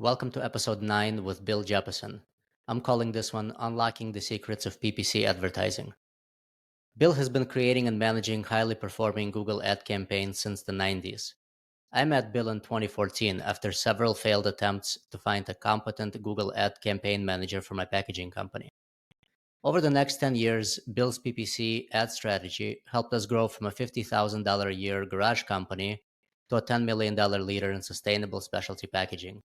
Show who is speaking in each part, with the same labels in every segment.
Speaker 1: Welcome to episode 9 with Bill Jeppesen. I'm calling this one Unlocking the Secrets of PPC Advertising. Bill has been creating and managing highly performing Google ad campaigns since the 90s. I met Bill in 2014 after several failed attempts to find a competent Google ad campaign manager for my packaging company. Over the next 10 years, Bill's PPC ad strategy helped us grow from a $50,000 a year garage company to a $10 million leader in sustainable specialty packaging.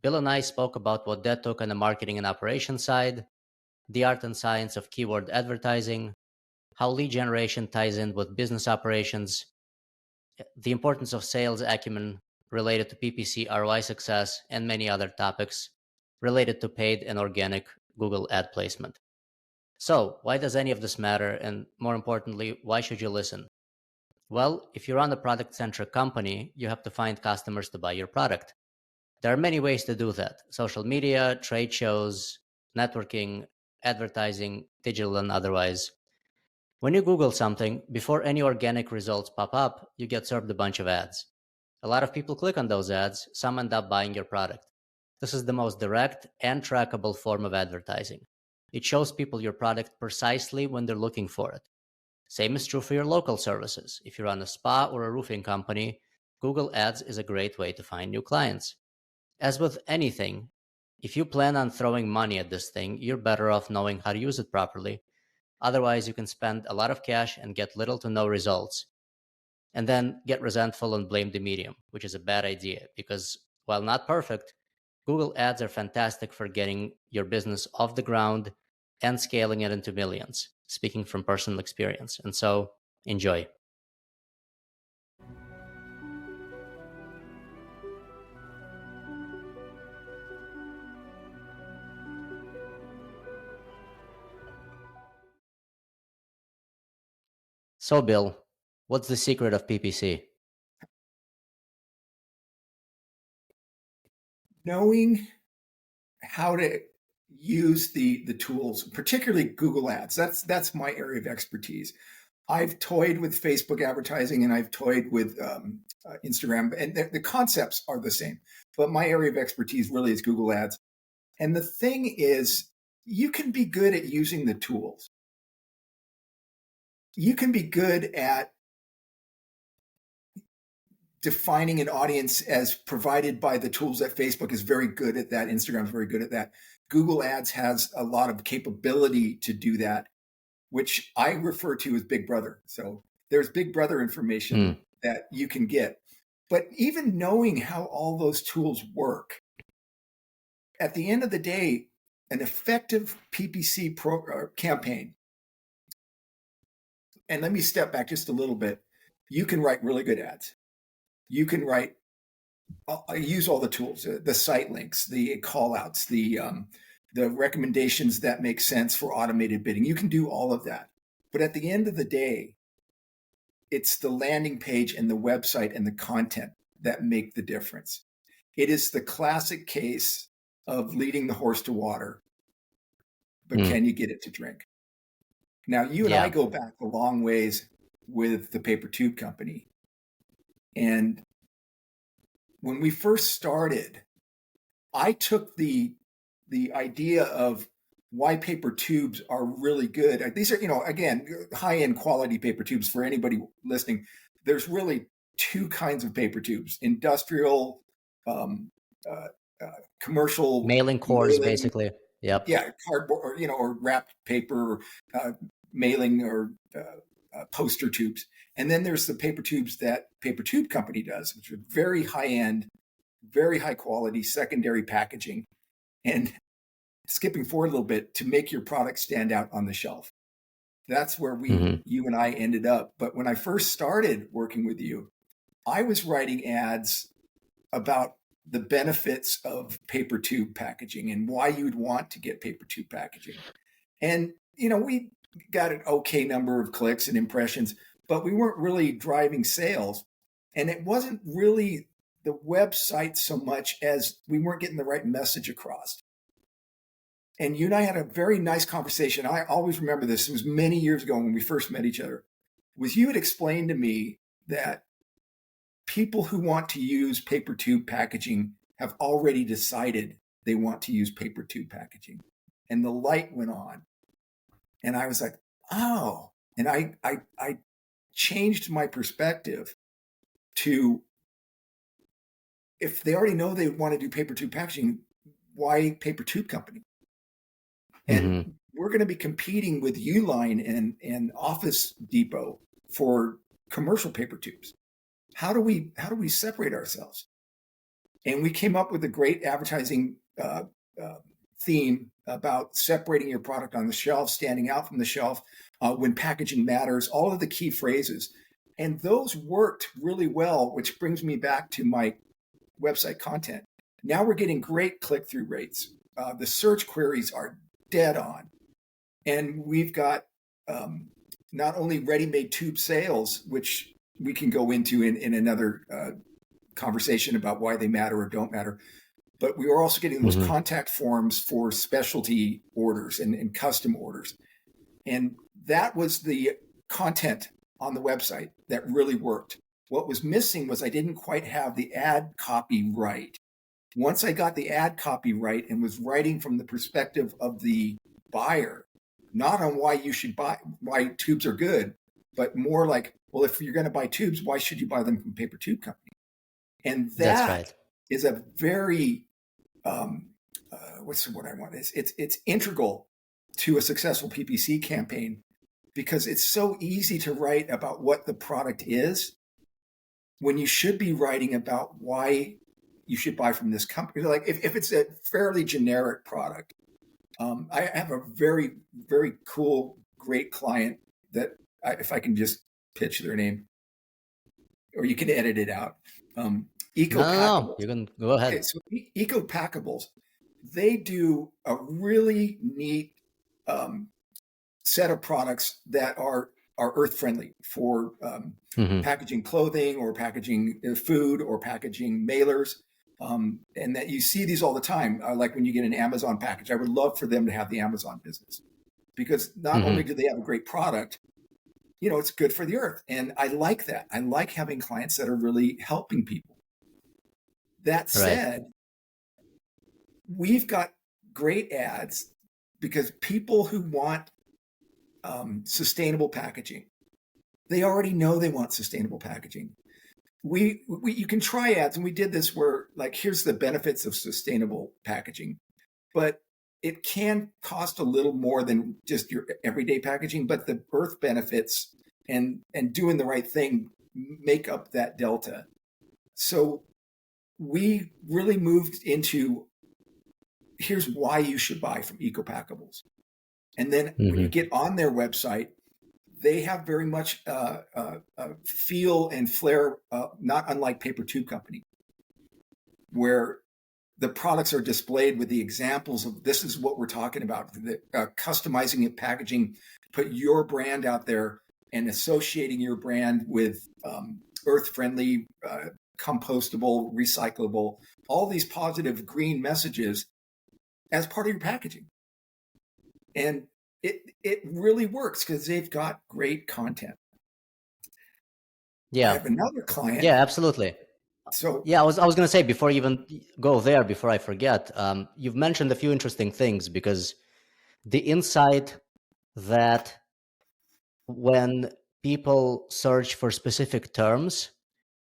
Speaker 1: Bill and I spoke about what that took on the marketing and operations side, the art and science of keyword advertising, how lead generation ties in with business operations, the importance of sales acumen related to PPC ROI success, and many other topics related to paid and organic Google ad placement. So, why does any of this matter? And more importantly, why should you listen? Well, if you run a product centric company, you have to find customers to buy your product. There are many ways to do that: social media, trade shows, networking, advertising, digital and otherwise. When you Google something, before any organic results pop up, you get served a bunch of ads. A lot of people click on those ads, some end up buying your product. This is the most direct and trackable form of advertising. It shows people your product precisely when they're looking for it. Same is true for your local services. If you run a spa or a roofing company, Google Ads is a great way to find new clients. As with anything, if you plan on throwing money at this thing, you're better off knowing how to use it properly. Otherwise, you can spend a lot of cash and get little to no results, and then get resentful and blame the medium, which is a bad idea because, while not perfect, Google Ads are fantastic for getting your business off the ground and scaling it into millions, speaking from personal experience. And so, enjoy. So, Bill, what's the secret of PPC?
Speaker 2: Knowing how to use the tools, particularly Google Ads. That's my area of expertise. I've toyed with Facebook advertising and I've toyed with Instagram, and the concepts are the same. But my area of expertise really is Google Ads. And the thing is, you can be good at using the tools. You can be good at defining an audience as provided by the tools that Facebook is very good at that. Instagram is very good at that. Google Ads has a lot of capability to do that, which I refer to as Big Brother. So there's Big Brother information that you can get. But even knowing how all those tools work, at the end of the day, an effective PPC campaign, and let me step back just a little bit, you can write really good ads. You can write, I use all the tools, the site links, the call outs, the recommendations that make sense for automated bidding. You can do all of that. But at the end of the day, it's the landing page and the website and the content that make the difference. It is the classic case of leading the horse to water, but can you get it to drink? Now, you and I go back a long ways with the paper tube company. And when we first started, I took the idea of why paper tubes are really good. These are, again, high-end quality paper tubes for anybody listening. There's really two kinds of paper tubes: industrial, commercial,
Speaker 1: mailing cores, basically. Yep.
Speaker 2: Yeah, cardboard, or wrapped paper, mailing or poster tubes. And then there's the paper tubes that Paper Tube Company does, which are very high end, very high quality secondary packaging. And skipping forward a little bit, to make your product stand out on the shelf. That's where you and I ended up. But when I first started working with you, I was writing ads about the benefits of paper tube packaging and why you'd want to get paper tube packaging. And, we got an okay number of clicks and impressions, but we weren't really driving sales. And it wasn't really the website so much as we weren't getting the right message across. And you and I had a very nice conversation. I always remember this. It was many years ago when we first met each other. Was you had explained to me that people who want to use paper tube packaging have already decided they want to use paper tube packaging. And the light went on. And I was like, oh, and I changed my perspective to, if they already know they want to do paper tube packaging, why paper tube company? And
Speaker 1: Mm-hmm.
Speaker 2: we're going to be competing with Uline and Office Depot for commercial paper tubes. How do we separate ourselves? And we came up with a great advertising theme about separating your product on the shelf, standing out from the shelf, when packaging matters, all of the key phrases. And those worked really well, which brings me back to my website content. Now we're getting great click-through rates. The search queries are dead on. And we've got not only ready-made tube sales, which we can go into in another conversation about why they matter or don't matter, but we are also getting those
Speaker 1: Mm-hmm.
Speaker 2: contact forms for specialty orders and custom orders. And that was the content on the website that really worked. What was missing was I didn't quite have the ad copy right. Once I got the ad copy right and was writing from the perspective of the buyer, not on why you should buy, why tubes are good, but more like, well, if you're going to buy tubes, why should you buy them from Paper Tube Company? And
Speaker 1: That's
Speaker 2: that
Speaker 1: right.
Speaker 2: is a very what's the word I want? It's integral to a successful PPC campaign, because it's so easy to write about what the product is when you should be writing about why you should buy from this company. Like if it's a fairly generic product, I have a very, very cool, great client that if I can just pitch their name, or you can edit it out.
Speaker 1: No,
Speaker 2: Eco
Speaker 1: no, no.
Speaker 2: Packables.
Speaker 1: You can go
Speaker 2: Okay,
Speaker 1: ahead.
Speaker 2: so Eco Packables, they do a really neat set of products that are earth friendly for
Speaker 1: Mm-hmm.
Speaker 2: packaging clothing or packaging food or packaging mailers. And that you see these all the time, like when you get an Amazon package. I would love for them to have the Amazon business, because not only
Speaker 1: Mm-hmm.
Speaker 2: do they have a great product, it's good for the earth. And I like that. I like having clients that are really helping people. That
Speaker 1: Right.
Speaker 2: said, we've got great ads because people who want sustainable packaging, they already know they want sustainable packaging. You can try ads, and we did this where, like, here's the benefits of sustainable packaging, but it can cost a little more than just your everyday packaging, but the earth benefits and doing the right thing make up that delta. So we really moved into, here's why you should buy from EcoPackables. And then when you
Speaker 1: Mm-hmm.
Speaker 2: get on their website, they have very much feel and flair, not unlike Paper Tube Company, where the products are displayed with the examples of, this is what we're talking about, customizing it, packaging, put your brand out there and associating your brand with earth-friendly, compostable, recyclable, all these positive green messages as part of your packaging. And it really works because they've got great content. I
Speaker 1: Yeah.
Speaker 2: have another client.
Speaker 1: Yeah, absolutely.
Speaker 2: So
Speaker 1: Yeah, I was going to say, before you even go there, before I forget, you've mentioned a few interesting things, because the insight that when people search for specific terms,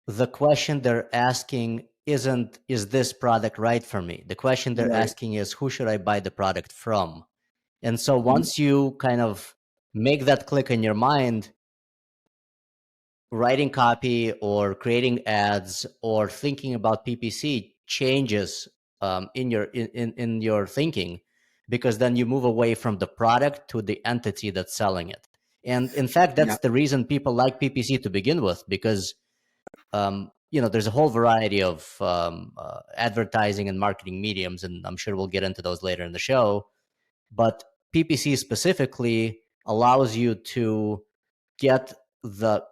Speaker 1: the question they're asking isn't, is this product right for me? The question they're
Speaker 2: right.
Speaker 1: asking is, who should I buy the product from? And so
Speaker 2: Mhm.
Speaker 1: once you kind of make that click in your mind, writing copy or creating ads or thinking about PPC changes in your thinking, because then you move away from the product to the entity that's selling it. And in fact,
Speaker 2: Yeah.
Speaker 1: that's the reason people like PPC to begin with, because there's a whole variety of advertising and marketing mediums, and I'm sure we'll get into those later in the show. But PPC specifically allows you to get the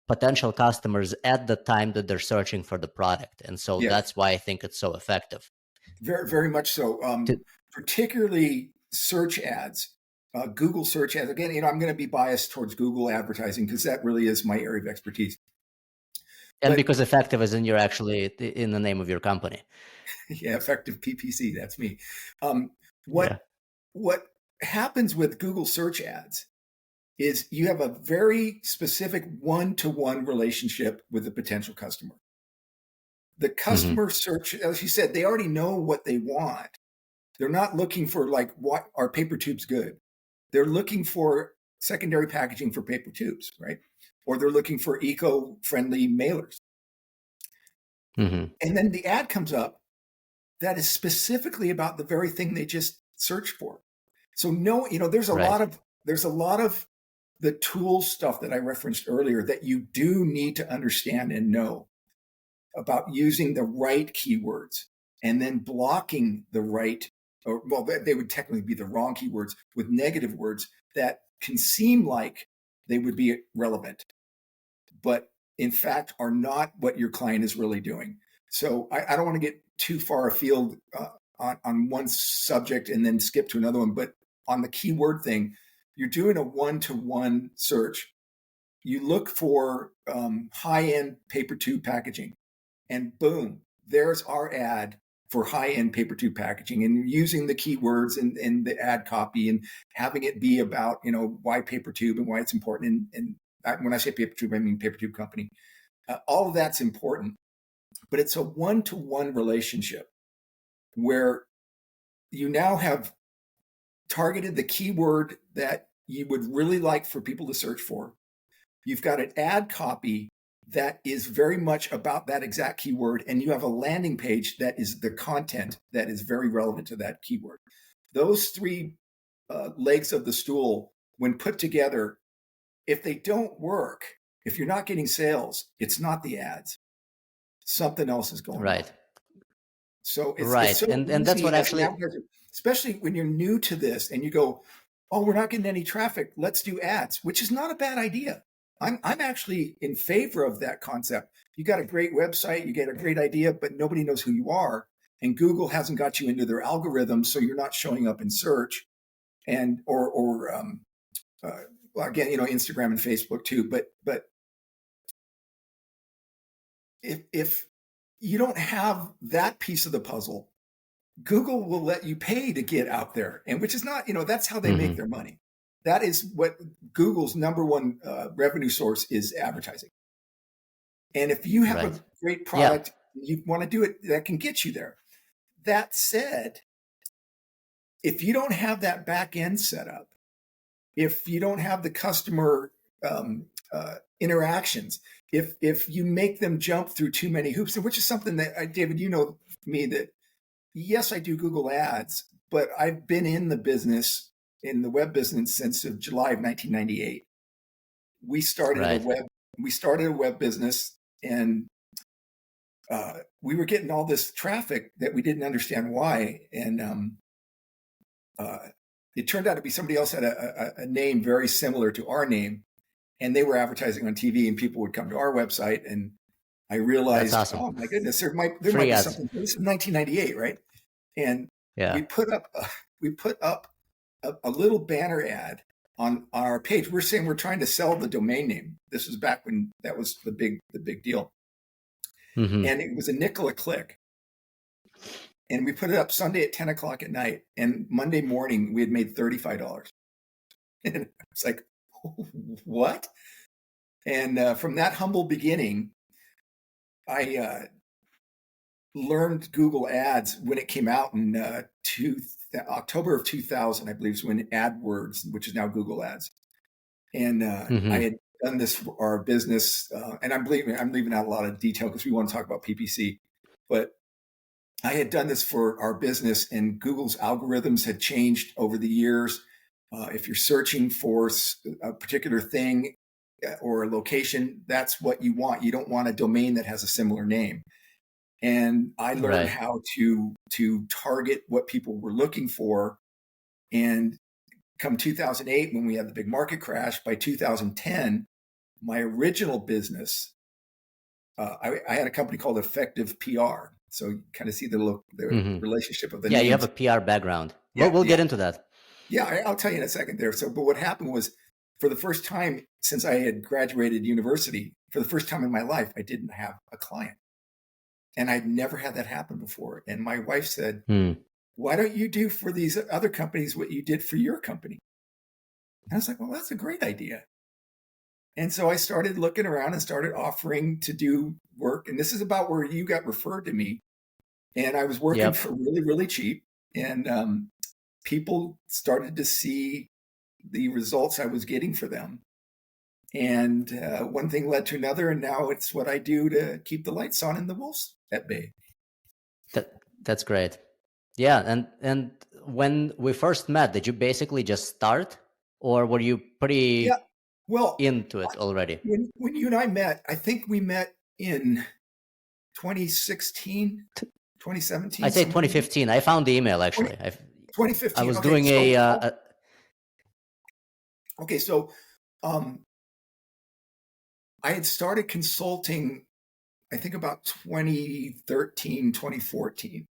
Speaker 1: potential customers at the time that they're searching for the product. And so
Speaker 2: Yes.
Speaker 1: that's why I think it's so effective.
Speaker 2: Very, very much so.
Speaker 1: To,
Speaker 2: Particularly search ads, Google search ads. Again, I'm going to be biased towards Google advertising because that really is my area of expertise.
Speaker 1: And because effective is in your actually in the name of your company.
Speaker 2: Yeah, effective PPC. That's me.
Speaker 1: Yeah.
Speaker 2: What happens with Google search ads is you have a very specific one-to-one relationship with the potential customer. The customer search, as you said, they already know what they want. They're not looking for like, what are paper tubes good? They're looking for secondary packaging for paper tubes, right? Or they're looking for eco-friendly mailers. And then the ad comes up that is specifically about the very thing they just searched for. So there's a lot of the tool stuff that I referenced earlier that you do need to understand and know about using the right keywords and then blocking the right, or well, they would technically be the wrong keywords with negative words that can seem like they would be relevant, but in fact are not what your client is really doing. So I don't want to get too far afield on one subject and then skip to another one, but on the keyword thing, you're doing a one-to-one search. You look for high-end paper tube packaging, and boom, there's our ad for high-end paper tube packaging, and using the keywords and the ad copy and having it be about, why paper tube and why it's important. And when I say paper tube, I mean paper tube company. All of that's important, but it's a one-to-one relationship where you now have targeted the keyword that you would really like for people to search for. You've got an ad copy that is very much about that exact keyword, and you have a landing page that is the content that is very relevant to that keyword. Those three legs of the stool, when put together, if they don't work, if you're not getting sales, it's not the ads. Something else is going on. So it's so
Speaker 1: and
Speaker 2: easy
Speaker 1: that's what
Speaker 2: as an
Speaker 1: actually,
Speaker 2: advertiser, especially when you're new to this and you go, oh, we're not getting any traffic, let's do ads, which is not a bad idea. I'm actually in favor of that concept. You got a great website, you get a great idea, but nobody knows who you are. And Google hasn't got you into their algorithm, so you're not showing up in search, and well, again, Instagram and Facebook too. But if you don't have that piece of the puzzle, Google will let you pay to get out there, and which is not, that's how they make their money. That is what Google's number one revenue source is, advertising. And if you have a great product, you want to do it, that can get you there. That said, if you don't have that back end set up, if you don't have the customer interactions, if you make them jump through too many hoops, which is something that, David, me, that yes, I do Google ads, but I've been in the business, in the web business, since July of 1998. We started a web business, and we were getting all this traffic that we didn't understand why. And it turned out to be somebody else had a name very similar to our name, and they were advertising on TV, and people would come to our website, and I realized,
Speaker 1: awesome.
Speaker 2: Oh my goodness, there might be something. This is 1998, right? And we put up a little banner ad on our page. We're saying we're trying to sell the domain name. This was back when that was the big deal. And it was a nickel a click. And we put it up Sunday at 10 o'clock at night. And Monday morning, we had made $35. And it's like, what? And from that humble beginning, I learned Google Ads when it came out in October of 2000, I believe, is when AdWords, which is now Google Ads. And I had done this for our business, and I'm leaving out a lot of detail because we want to talk about PPC, but I had done this for our business, and Google's algorithms had changed over the years. If you're searching for a particular thing or a location, that's what you want. You don't want a domain that has a similar name. And I learned how to target what people were looking for. And come 2008, when we had the big market crash, by 2010, my original business, I had a company called Effective PR. So you kind of see the relationship of the names.
Speaker 1: You have a PR background. We'll get into that.
Speaker 2: Yeah, I'll tell you in a second there. So, but what happened was, for the first time since I had graduated university, for the first time in my life, I didn't have a client. And I'd never had that happen before. And my wife said, why don't you do for these other companies what you did for your company? And I was like, well, that's a great idea. And so I started looking around and started offering to do work. And this is about where you got referred to me. And I was working for really, really cheap. And people started to see the results I was getting for them. And one thing led to another. And now it's what I do to keep the lights on and the wolves at bay.
Speaker 1: That's great. Yeah. And when we first met, did you basically just start, or were you pretty into it already?
Speaker 2: When you and I met, I think we met in 2016, 2017.
Speaker 1: I'd say 2015. I found the email actually.
Speaker 2: 2015.
Speaker 1: I was doing
Speaker 2: okay, so I had started consulting, I think about 2013, 2014.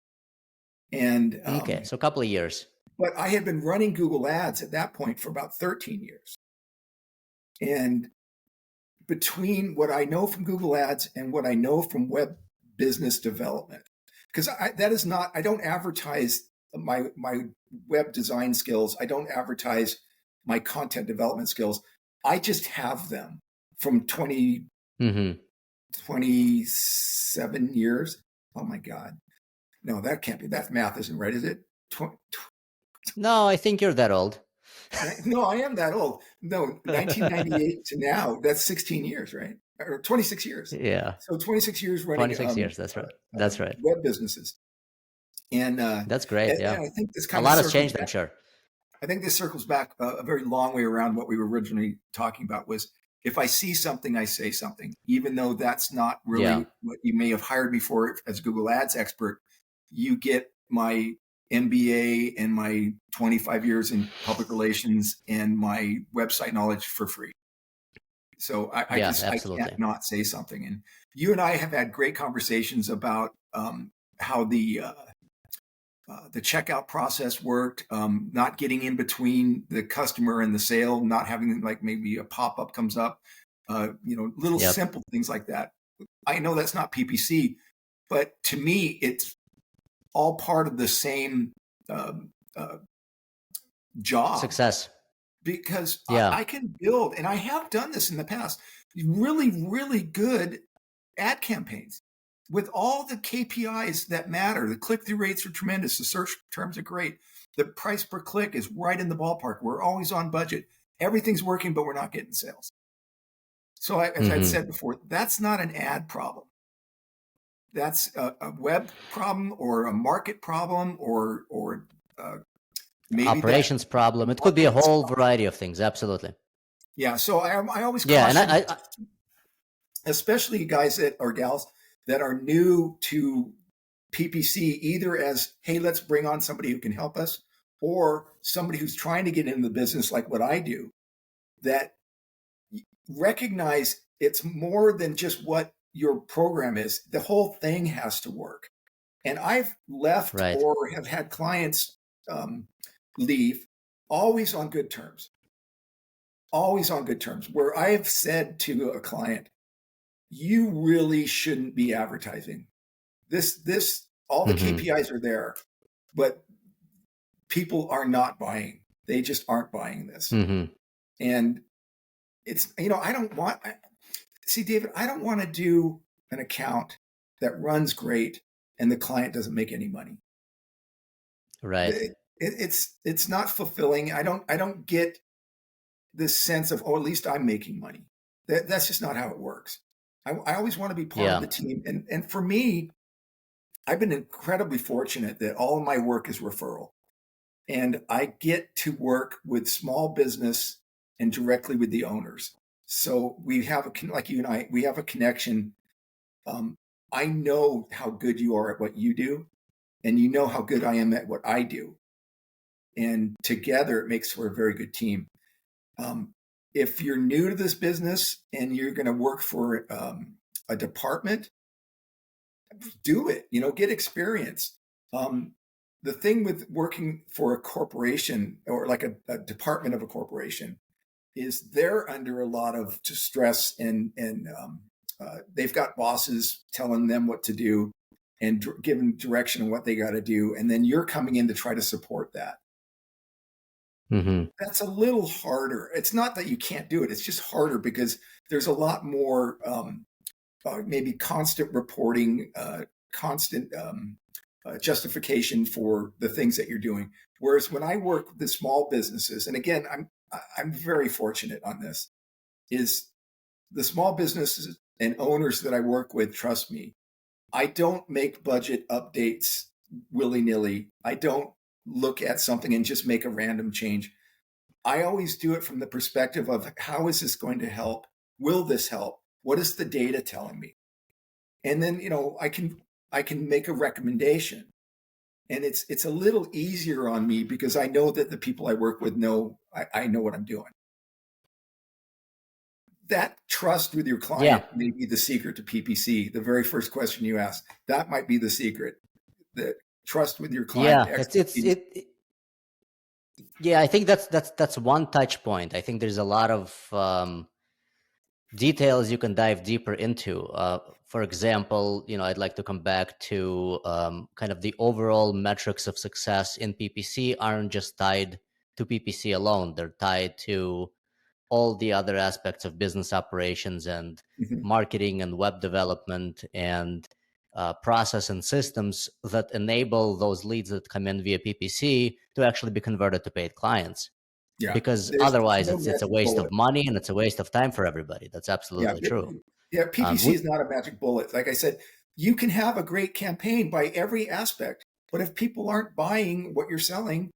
Speaker 2: And
Speaker 1: okay, so a couple of years.
Speaker 2: But I had been running Google Ads at that point for about 13 years. And between what I know from Google Ads and what I know from web business development, because I don't advertise my web design skills. I don't advertise my content development skills. I just have them from 27 years. Oh my God. No, that can't be. That math isn't right, is it?
Speaker 1: No, I think you're that old.
Speaker 2: No, I am that old. No, 1998 to now, that's 16 years, right? Or 26 years.
Speaker 1: Yeah.
Speaker 2: So 26 years running
Speaker 1: 26 years, that's right. That's right.
Speaker 2: Web businesses. And
Speaker 1: that's great,
Speaker 2: and,
Speaker 1: yeah.
Speaker 2: And I think this
Speaker 1: a lot has changed, I'm sure.
Speaker 2: I think this circles back a very long way around what we were originally talking about was, if I see something, I say something, even though that's not really what you may have hired me for as a Google Ads expert. You get my MBA and my 25 years in public relations and my website knowledge for free. So I can't not say something. And you and I have had great conversations about how the checkout process worked, not getting in between the customer and the sale, not having like maybe a pop-up comes up, little simple things like that. I know that's not PPC, but to me, it's all part of the same job.
Speaker 1: Success.
Speaker 2: Because I can build, and I have done this in the past, really, really good ad campaigns with all the KPIs that matter. The click-through rates are tremendous. The search terms are great. The price per click is right in the ballpark. We're always on budget. Everything's working, but we're not getting sales. So as I'd said before, that's not an ad problem. That's a web problem or a market problem or maybe
Speaker 1: operations problem. It could be a whole variety of things. Absolutely.
Speaker 2: Yeah. So I always caution,
Speaker 1: and I
Speaker 2: especially guys or gals that are new to PPC, either as, hey, let's bring on somebody who can help us, or somebody who's trying to get into the business like what I do, that recognize it's more than just what your program is. The whole thing has to work. And I've left or have had clients leave always on good terms, where I've said to a client, you really shouldn't be advertising this, all the KPIs are there, but people are not buying. They just aren't buying this. And it's, I don't want, see, David, I don't want to do an account that runs great and the client doesn't make any money.
Speaker 1: Right.
Speaker 2: It's not fulfilling. I don't get this sense of, at least I'm making money. That's just not how it works. I always want to be part of the team. And for me, I've been incredibly fortunate that all of my work is referral. And I get to work with small business and directly with the owners. So we have like you and I, we have a connection. I know how good you are at what you do, and you know how good I am at what I do. And together it makes for a very good team. If you're new to this business and you're going to work for a department, do it, get experience. The thing with working for a corporation or like a department of a corporation is they're under a lot of stress, and they've got bosses telling them what to do and giving direction on what they got to do, and then you're coming in to try to support that. That's a little harder. It's not that you can't do it. It's just harder because there's a lot more maybe constant reporting, constant justification for the things that you're doing. Whereas when I work with the small businesses, and again, I'm very fortunate on this, is the small businesses and owners that I work with trust me. I don't make budget updates willy-nilly. I don't look at something and just make a random change. I always do it from the perspective of how is this going to help? Will this help? What is the data telling me? And then, I can make a recommendation. And it's a little easier on me because I know that the people I work with know I know what I'm doing. That trust with your client may be the secret to PPC. The very first question you asked, that might be the secret. The trust with your client.
Speaker 1: Yeah, I think that's one touch point. I think there's a lot of details you can dive deeper into. For example, I'd like to come back to kind of the overall metrics of success in PPC aren't just tied to PPC alone. They're tied to all the other aspects of business operations and marketing and web development and process and systems that enable those leads that come in via PPC to actually be converted to paid clients. Yeah, because otherwise it's a waste of money and it's a waste of time for everybody. That's absolutely true.
Speaker 2: Yeah, PPC is not a magic bullet. Like I said, you can have a great campaign by every aspect, but if people aren't buying what you're selling,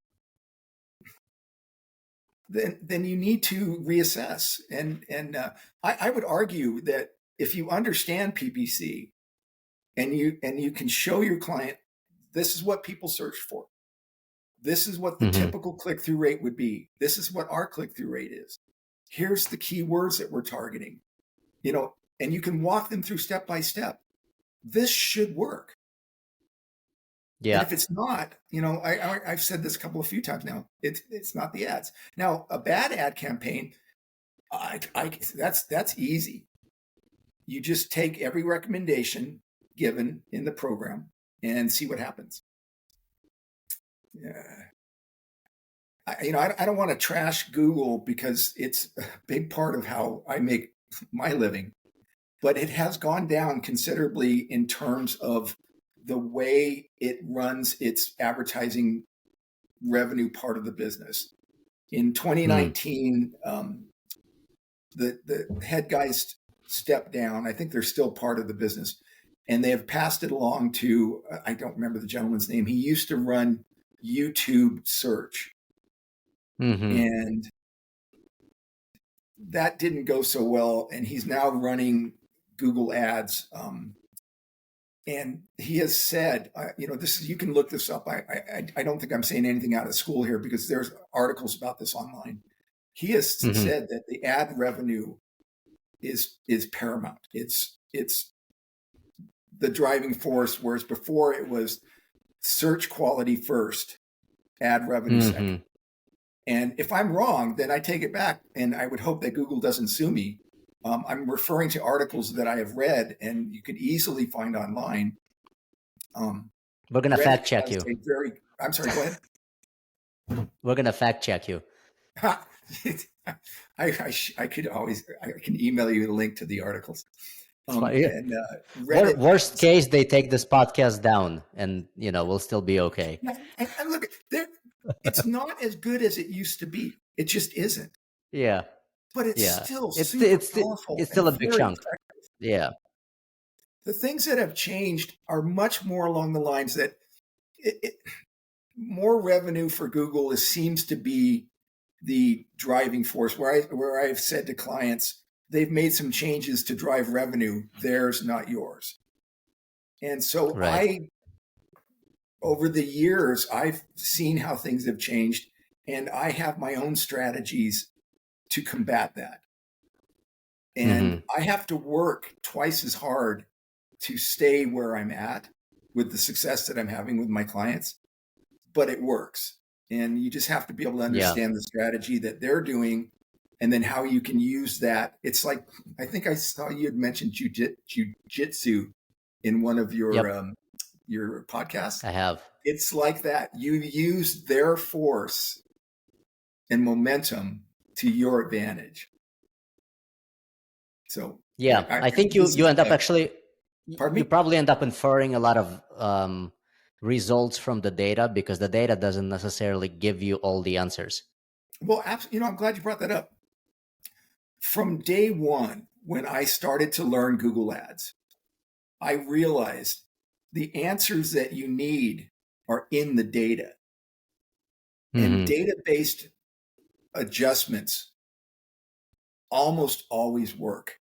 Speaker 2: then you need to reassess. And I would argue that if you understand PPC and you can show your client, this is what people search for. This is what the typical click-through rate would be. This is what our click-through rate is. Here's the keywords that we're targeting, and you can walk them through step by step. This should work. Yeah. And if it's not, I've said this a few times now, it's not the ads. Now, a bad ad campaign, that's easy. You just take every recommendation given in the program and see what happens. Yeah. I don't want to trash Google because it's a big part of how I make my living, but it has gone down considerably in terms of the way it runs its advertising revenue part of the business. In 2019, the head guys stepped down. I think they're still part of the business, and they have passed it along to, I don't remember the gentleman's name. He used to run YouTube search. And that didn't go so well. And he's now running Google Ads. And he has said, you can look this up. I don't think I'm saying anything out of school here because there's articles about this online. He has said that the ad revenue is paramount. It's the driving force, whereas before it was search quality first, ad revenue second. And if I'm wrong, then I take it back, and I would hope that Google doesn't sue me. I'm referring to articles that I have read, and you can easily find online.
Speaker 1: We're going to fact check you.
Speaker 2: I'm sorry, go ahead.
Speaker 1: We're going to fact check you.
Speaker 2: I can email you the link to the articles.
Speaker 1: Worst case, they take this podcast down, and we'll still be okay.
Speaker 2: And look, it's not as good as it used to be. It just isn't.
Speaker 1: Yeah,
Speaker 2: but it's still super powerful.
Speaker 1: It's still a big chunk. Effective. Yeah,
Speaker 2: the things that have changed are much more along the lines that more revenue for Google seems to be the driving force. Where I've said to clients, they've made some changes to drive revenue. Theirs, not yours. And so over the years, I've seen how things have changed, and I have my own strategies to combat that. And I have to work twice as hard to stay where I'm at with the success that I'm having with my clients, but it works. And you just have to be able to understand the strategy that they're doing and then how you can use that. It's like, I think I saw you had mentioned jujitsu in one of
Speaker 1: Yep,
Speaker 2: your podcasts.
Speaker 1: I have.
Speaker 2: It's like that. You use their force and momentum to your advantage. So
Speaker 1: Yeah, I think
Speaker 2: this
Speaker 1: you
Speaker 2: is
Speaker 1: end up actually
Speaker 2: pardon
Speaker 1: you
Speaker 2: me.
Speaker 1: probably end up inferring a lot of results from the data because the data doesn't necessarily give you all the answers.
Speaker 2: Well, I'm glad you brought that up. From day one, when I started to learn Google Ads, I realized the answers that you need are in the data, and
Speaker 1: Hmm.
Speaker 2: data-based adjustments almost always work.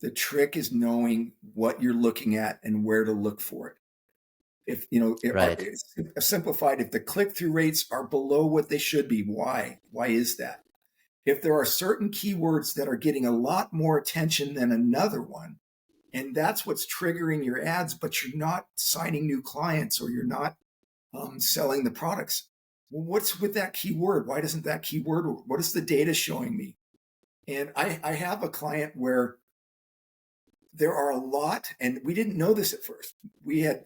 Speaker 2: The trick is knowing what you're looking at and where to look for it. If
Speaker 1: Right.
Speaker 2: it's simplified, if the click-through rates are below what they should be, why? Why is that? If there are certain keywords that are getting a lot more attention than another one, and that's what's triggering your ads, but you're not signing new clients or you're not selling the products. Well, what's with that keyword? Why doesn't that keyword? What is the data showing me? And I have a client where there are a lot, and we didn't know this at first. We had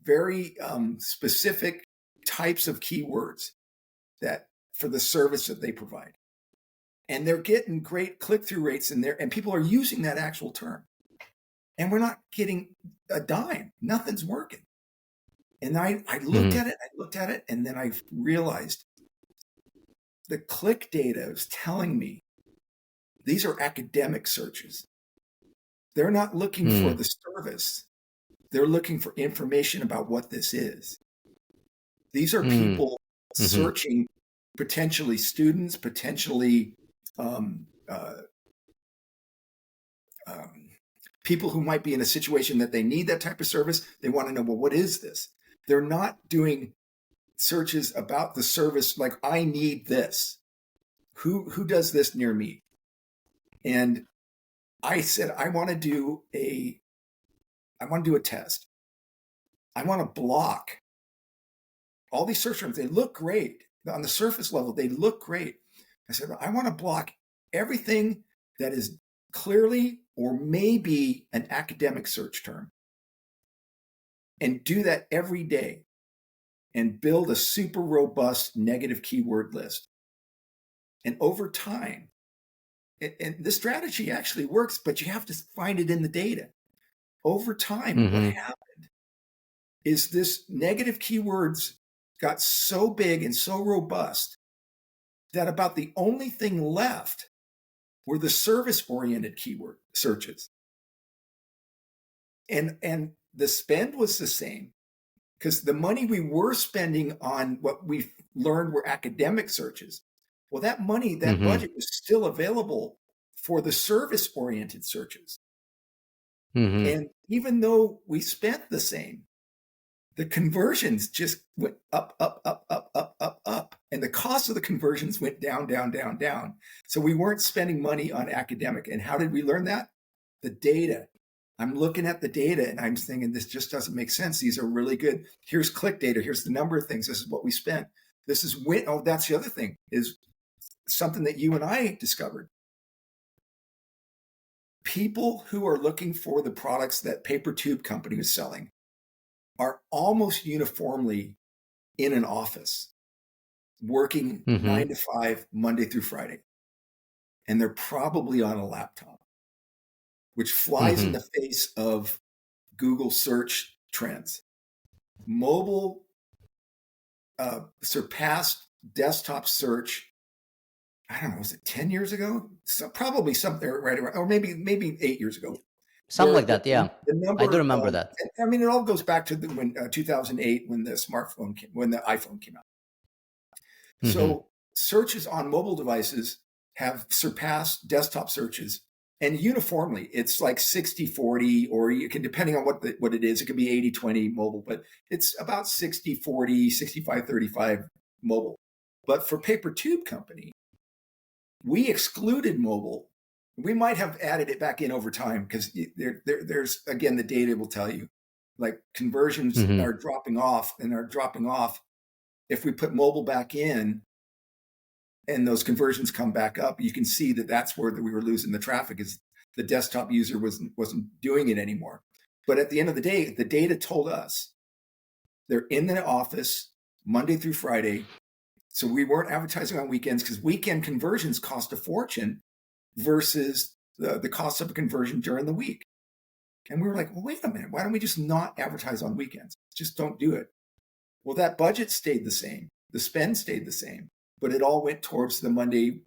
Speaker 2: very specific types of keywords that for the service that they provide, and they're getting great click-through rates in there, and people are using that actual term, and we're not getting a dime. Nothing's working. And I looked
Speaker 1: Hmm.
Speaker 2: at it, and then I realized the click data is telling me these are academic searches. They're not looking for
Speaker 1: Hmm.
Speaker 2: the service. They're looking for information about what this is. These are
Speaker 1: Hmm.
Speaker 2: people
Speaker 1: Hmm.
Speaker 2: searching, potentially students, potentially um, uh, um, people who might be in a situation that they need that type of service. They want to know, well, what is this? They're not doing searches about the service like, I need this. Who does this near me? And I said, I want to do a test. I want to block all these search terms. They look great on the surface level. They look great. I said, I want to block everything that is clearly or maybe an academic search term, and do that every day and build a super robust negative keyword list. And over time, and this strategy actually works, but you have to find it in the data. Over time, what
Speaker 1: Hmm.
Speaker 2: happened is this negative keywords got so big and so robust that about the only thing left were the service-oriented keyword searches. And the spend was the same, because the money we were spending on what we learned were academic searches, well, that money, that
Speaker 1: Hmm.
Speaker 2: budget was still available for the service-oriented searches.
Speaker 1: Hmm.
Speaker 2: And even though we spent the same, the conversions just went up, up, up, up, up, up, up. And the cost of the conversions went down, down, down, down. So we weren't spending money on academic. And how did we learn that? The data. I'm looking at the data and I'm thinking, this just doesn't make sense. These are really good. Here's click data. Here's the number of things. This is what we spent. This is when, oh, that's the other thing, is something that you and I discovered. People who are looking for the products that Paper Tube Company is selling are almost uniformly in an office working
Speaker 1: Hmm.
Speaker 2: 9 to 5, Monday through Friday. And they're probably on a laptop, which flies in
Speaker 1: Hmm.
Speaker 2: the face of Google search trends. Mobile surpassed desktop search. I don't know, was it 10 years ago? So probably something right around, or maybe 8 years ago,
Speaker 1: Something
Speaker 2: where
Speaker 1: like that. Yeah,
Speaker 2: the
Speaker 1: I do
Speaker 2: number
Speaker 1: remember
Speaker 2: of,
Speaker 1: that.
Speaker 2: I mean, it all goes back to when 2008, when the iPhone came out.
Speaker 1: Hmm.
Speaker 2: So searches on mobile devices have surpassed desktop searches, and uniformly it's like 60-40, or you can, depending on what it is, it could be 80-20 mobile, but it's about 60-40, 65-35 mobile. But for Paper Tube Company, we excluded mobile. We might have added it back in over time, because there's, again, the data will tell you, like, conversions
Speaker 1: Hmm.
Speaker 2: are dropping off. If we put mobile back in, and those conversions come back up, you can see that that's where we were losing the traffic, is the desktop user wasn't doing it anymore. But at the end of the day, the data told us they're in the office Monday through Friday. So we weren't advertising on weekends, because weekend conversions cost a fortune versus the cost of a conversion during the week. And we were like, well, wait a minute, why don't we just not advertise on weekends? Just don't do it. Well, that budget stayed the same. The spend stayed the same, but it all went towards the Monday.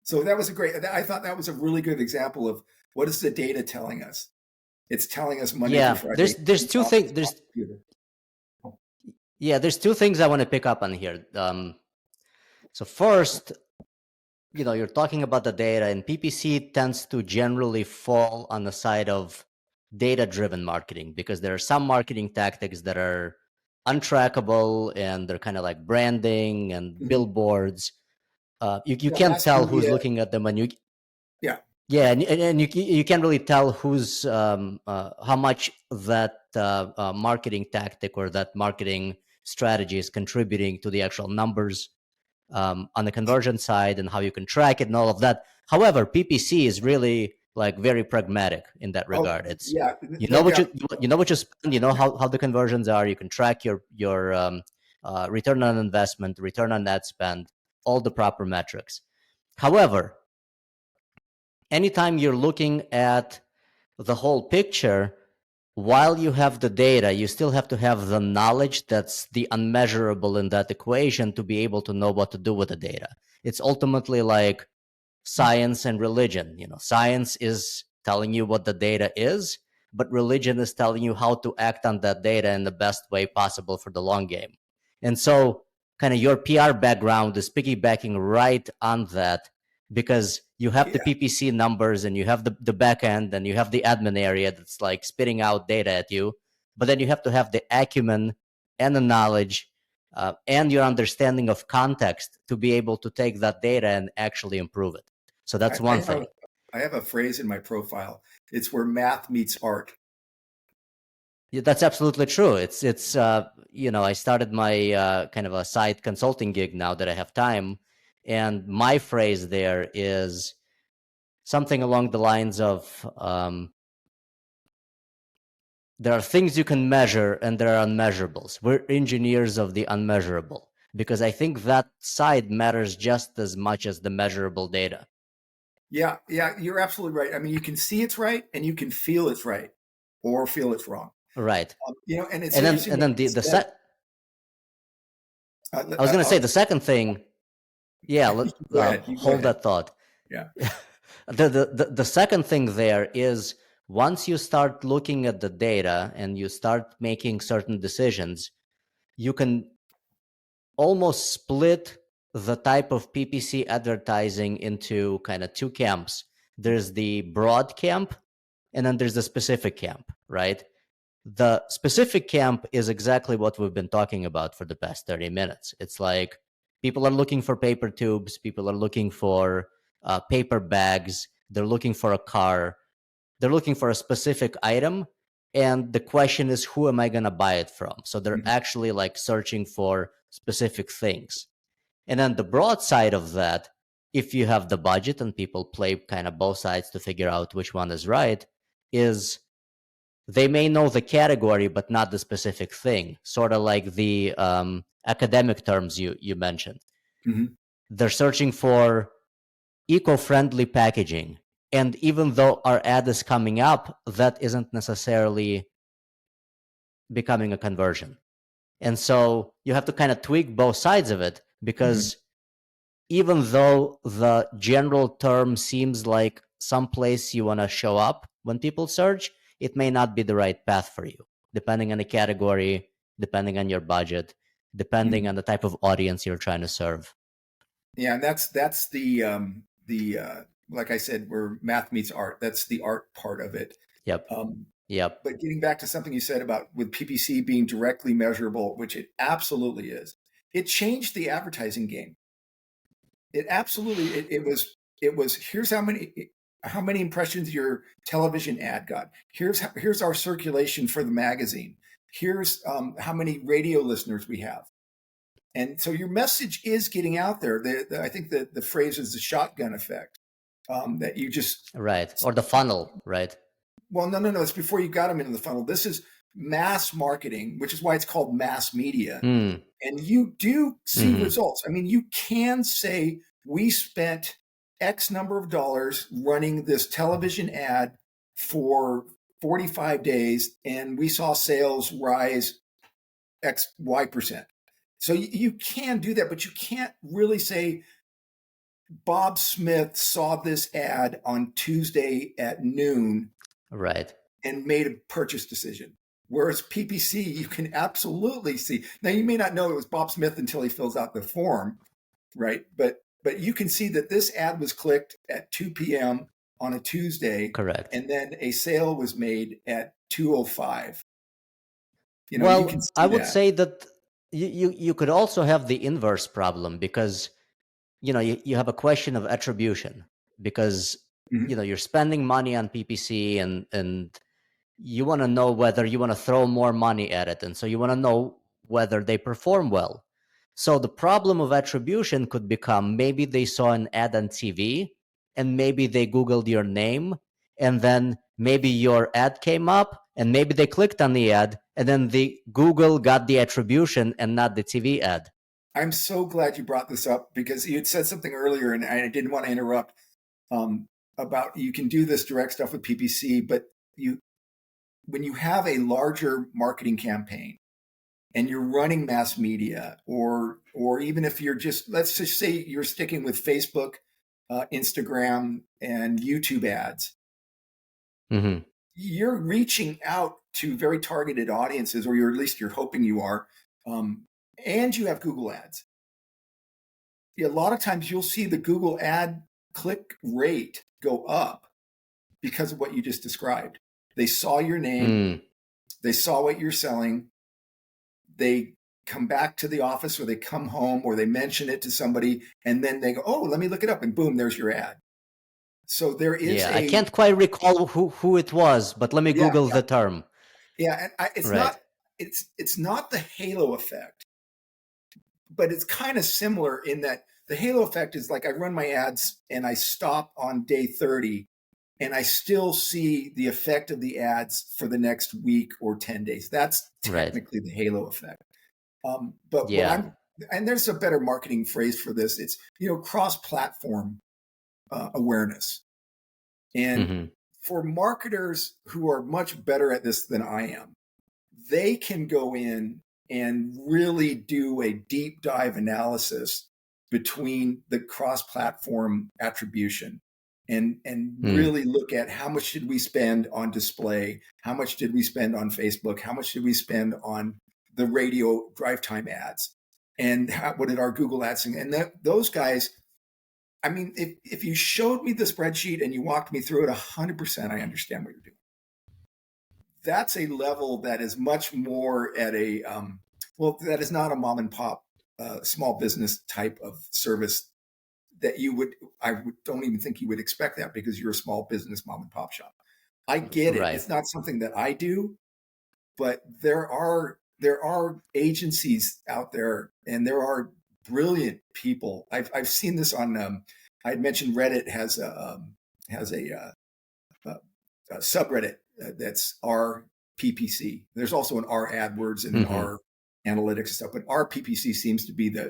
Speaker 2: So that was I thought that was a really good example of what is the data telling us? It's telling us Monday through Friday.
Speaker 1: There's two things. There's two things I want to pick up on here. So first, you're talking about the data, and PPC tends to generally fall on the side of data-driven marketing, because there are some marketing tactics that are untrackable, and they're kind of like branding and billboards. You can't tell who's looking at them, and and you can't really tell who's how much that marketing tactic or that marketing strategy is contributing to the actual numbers on the conversion side, and how you can track it and all of that. However, PPC is really like very pragmatic in that regard. It's you know what you spend, you know how the conversions are. You can track your return on investment, return on ad spend, all the proper metrics. However, anytime you're looking at the whole picture, while you have the data, you still have to have the knowledge that's the unmeasurable in that equation to be able to know what to do with the data. It's ultimately like science and religion. Science is telling you what the data is, but religion is telling you how to act on that data in the best way possible for the long game. And so kind of your PR background is piggybacking right on that, because you have the PPC numbers, and you have the back end, and you have the admin area that's like spitting out data at you. But then you have to have the acumen and the knowledge and your understanding of context to be able to take that data and actually improve it. So that's one thing.
Speaker 2: I have a phrase in my profile. It's where math meets art.
Speaker 1: Yeah, that's absolutely true. It's I started my kind of a side consulting gig now that I have time. And my phrase there is something along the lines of there are things you can measure, and there are unmeasurables. We're engineers of the unmeasurable, because I think that side matters just as much as the measurable data.
Speaker 2: Yeah, you're absolutely right. I mean, you can see it's right, and you can feel it's right, or feel it's wrong.
Speaker 1: Right.
Speaker 2: And it's
Speaker 1: and then the I was going to say the second thing. Yeah, hold that thought.
Speaker 2: Yeah.
Speaker 1: The second thing there is, once you start looking at the data and you start making certain decisions, you can almost split the type of PPC advertising into kind of two camps. There's the broad camp, and then there's the specific camp, right? The specific camp is exactly what we've been talking about for the past 30 minutes. It's like people are looking for paper tubes, people are looking for paper bags, they're looking for a car, they're looking for a specific item, and the question is, who am I going to buy it from? So they're actually like searching for specific things. And then the broad side of that, if you have the budget and people play kind of both sides to figure out which one is right, is they may know the category but not the specific thing, sort of like the academic terms you mentioned. They're searching for eco-friendly packaging, and even though our ad is coming up, that isn't necessarily becoming a conversion. And so you have to kind of tweak both sides of it, because even though the general term seems like someplace you want to show up when people search, it may not be the right path for you, depending on the category, depending on your budget, depending on the type of audience you're trying to serve.
Speaker 2: Yeah, and that's the like I said, where math meets art. That's the art part of it.
Speaker 1: Yep.
Speaker 2: But getting back to something you said about with PPC being directly measurable, which it absolutely is, it changed the advertising game. It absolutely it was here's how many impressions your television ad got. Here's our circulation for the magazine. Here's how many radio listeners we have. And so your message is getting out there. I think that the phrase is the shotgun effect, that you just,
Speaker 1: Right. Or the funnel, right?
Speaker 2: well, no. It's before you got them into the funnel. This is mass marketing, which is why it's called mass media.
Speaker 1: Mm.
Speaker 2: And you do see
Speaker 1: Hmm.
Speaker 2: results. I mean, you can say we spent X number of dollars running this television ad for 45 days, and we saw sales rise X, Y%. So you can do that, but you can't really say Bob Smith saw this ad on Tuesday at noon
Speaker 1: Right.
Speaker 2: and made a purchase decision. Whereas PPC, you can absolutely see. Now, you may not know it was Bob Smith until he fills out the form, right? But you can see that this ad was clicked at 2 p.m. on a Tuesday,
Speaker 1: Correct.
Speaker 2: and then a sale was made at 2:05. You can
Speaker 1: Well, I
Speaker 2: see
Speaker 1: would
Speaker 2: that.
Speaker 1: say that you could also have the inverse problem because you have a question of attribution because
Speaker 2: Mhm.
Speaker 1: you're spending money on PPC and you want to know whether you want to throw more money at it, and so you want to know whether they perform well. So the problem of attribution could become maybe they saw an ad on TV and maybe they googled your name and then maybe your ad came up and maybe they clicked on the ad and then the Google got the attribution and not the TV ad.
Speaker 2: I'm so glad you brought this up because you had said something earlier, and I didn't want to interrupt, about you can do this direct stuff with PPC, but when you have a larger marketing campaign and you're running mass media, or even if you're just, let's just say you're sticking with Facebook, Instagram, and YouTube ads,
Speaker 1: Mm-hmm.
Speaker 2: you're reaching out to very targeted audiences, or at least you're hoping you are, and you have Google ads. A lot of times you'll see the Google ad click rate go up because of what you just described. They saw your name,
Speaker 1: Mm.
Speaker 2: they saw what you're selling, they come back to the office or they come home or they mention it to somebody, and then they go, oh, let me look it up, and boom, there's your ad. So there is
Speaker 1: Yeah, I can't quite recall who it was, but let me
Speaker 2: yeah,
Speaker 1: Google the term.
Speaker 2: yeah. And it's
Speaker 1: Right.
Speaker 2: not, it's not the halo effect, but it's kind of similar in that the halo effect is like I run my ads and I stop on day 30 and I still see the effect of the ads for the next week or 10 days. That's
Speaker 1: Right.
Speaker 2: technically the halo effect. But what
Speaker 1: Yeah.
Speaker 2: I'm, and there's a better marketing phrase for this. It's, cross-platform awareness. And
Speaker 1: Mm-hmm.
Speaker 2: for marketers who are much better at this than I am, they can go in and really do a deep dive analysis between the cross-platform attribution and
Speaker 1: Mm.
Speaker 2: really look at how much did we spend on display, how much did we spend on Facebook, how much did we spend on the radio drive time ads, and what did our Google ads sing? And those guys, I mean, if you showed me the spreadsheet and you walked me through it 100%, I understand what you're doing. That's a level that is much more at a that is not a mom and pop small business type of service that don't even think you would expect that because you're a small business mom and pop shop. I get it.
Speaker 1: Right.
Speaker 2: It's not something that I do, but there are agencies out there, and there are brilliant people. I've seen this on. I had mentioned Reddit has a subreddit that's R PPC. There's also an R AdWords and an
Speaker 1: Mm-hmm.
Speaker 2: R Analytics and stuff, but R PPC seems to be the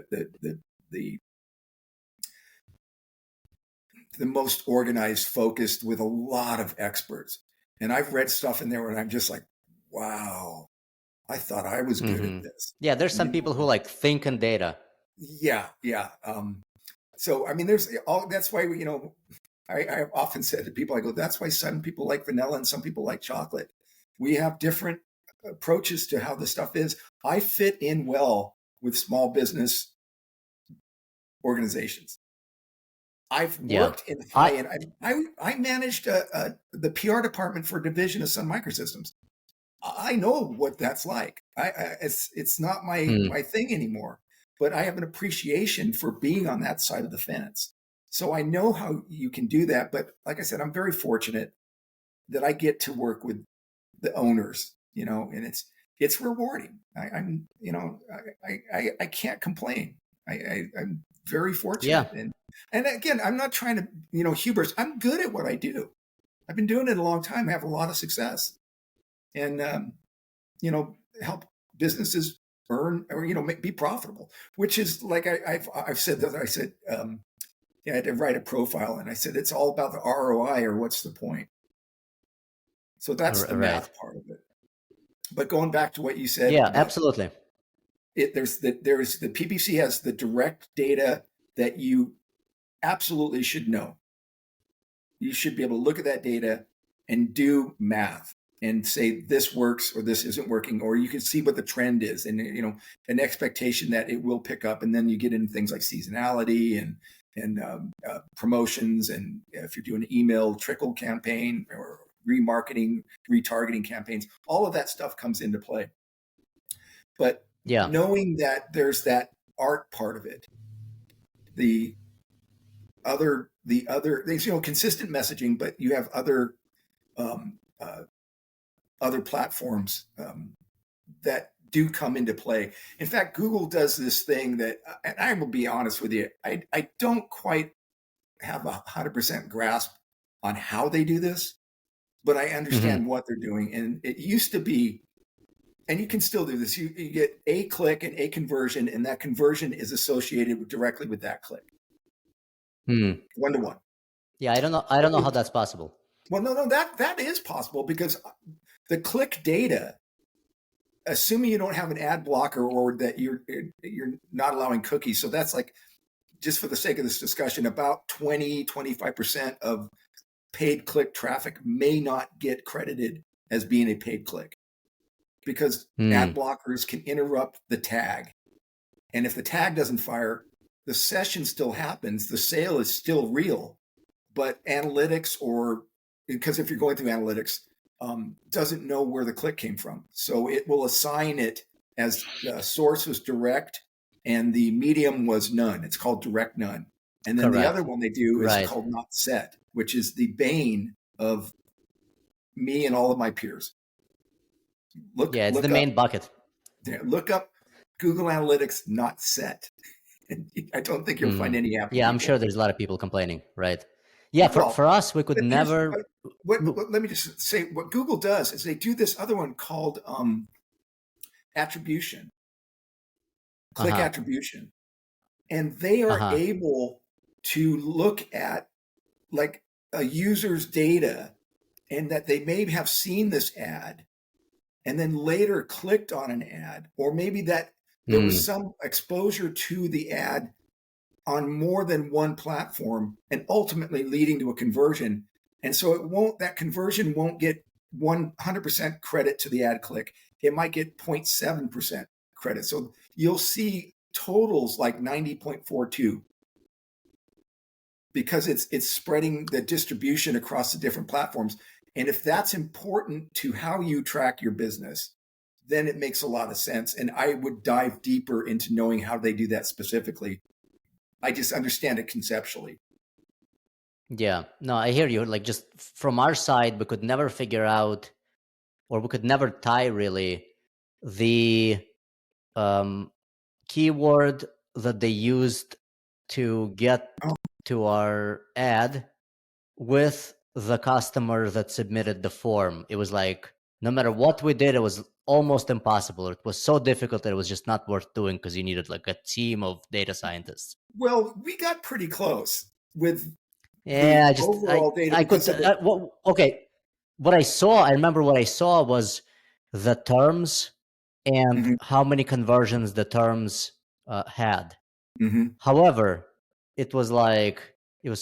Speaker 2: most organized, focused, with a lot of experts. And I've read stuff in there and I'm just like, wow, I thought I was good at
Speaker 1: Mm-hmm.
Speaker 2: this.
Speaker 1: Yeah, there's some people who like think in data.
Speaker 2: Yeah, yeah. So I mean, there's all. That's why I've often said to people, I go, that's why some people like vanilla and some people like chocolate. We have different approaches to how the stuff is. I fit in well with small business organizations. I've
Speaker 1: Yeah.
Speaker 2: worked in high
Speaker 1: I
Speaker 2: end. I managed the PR department for a division of Sun Microsystems. I know what that's like. It's not
Speaker 1: mm,
Speaker 2: my thing anymore, but I have an appreciation for being on that side of the fence. So I know how you can do that. But like I said, I'm very fortunate that I get to work with the owners, and it's rewarding. I can't complain. I'm very
Speaker 1: Yeah.
Speaker 2: fortunate. And again, I'm not trying to, hubris. I'm good at what I do. I've been doing it a long time. I have a lot of success, and help businesses earn or be profitable. Which is like I've said that. I said I had to write a profile, and I said it's all about the ROI, or what's the point. So that's the
Speaker 1: Right.
Speaker 2: math part of it. But going back to what you said
Speaker 1: Yeah,
Speaker 2: about
Speaker 1: absolutely.
Speaker 2: there's the PPC has the direct data that you absolutely should know. You should be able to look at that data and do math and say this works or this isn't working, or you can see what the trend is, and an expectation that it will pick up. And then you get into things like seasonality and promotions, and if you're doing an email trickle campaign or remarketing, retargeting campaigns, all of that stuff comes into play. But knowing that there's that art part of it, the other things, consistent messaging, but you have other platforms that do come into play. In fact, Google does this thing that, and I will be honest with you, I don't quite have 100% grasp on how they do this, but I understand what they're doing. And it used to be, and you can still do this, you get a click and a conversion, and that conversion is associated directly with that click. 1-to-1.
Speaker 1: Yeah, I don't know how that's possible.
Speaker 2: Well, no, that is possible, because the click data, assuming you don't have an ad blocker or that you're not allowing cookies. So that's like, just for the sake of this discussion, about 25% of paid click traffic may not get credited as being a paid click, because ad blockers can interrupt the tag. And if the tag doesn't fire, the session still happens. The sale is still real, but analytics, or because if you're going through analytics, doesn't know where the click came from. So it will assign it as the source was direct and the medium was none. It's called direct none. And then the other one they do is called not set, which is the bane of me and all of my peers.
Speaker 1: It's the main bucket.
Speaker 2: Look up Google Analytics not set. I don't think you'll find any happy people.
Speaker 1: I'm sure there's a lot of people complaining, right? Yeah, for us, we could never.
Speaker 2: Let me just say, what Google does is they do this other one called attribution, click attribution. And they are able to look at like a user's data, and that they may have seen this ad and then later clicked on an ad, or maybe that there was some exposure to the ad on more than one platform and ultimately leading to a conversion. And so that conversion won't get 100% credit to the ad click. It might get 0.7% credit. So you'll see totals like 90.42, because it's spreading the distribution across the different platforms. And if that's important to how you track your business, then it makes a lot of sense. And I would dive deeper into knowing how they do that specifically. I just understand it conceptually.
Speaker 1: Yeah, no, I hear you. Like, just from our side, we could never figure out, or we could never tie really the keyword that they used to get to our ad with the customer that submitted the form. It was like, no matter what we did, it was almost impossible. It was so difficult that it was just not worth doing, because you needed like a team of data scientists.
Speaker 2: Well, we got pretty close with
Speaker 1: overall data. Okay. I remember what I saw was the terms and how many conversions the terms had. However, it was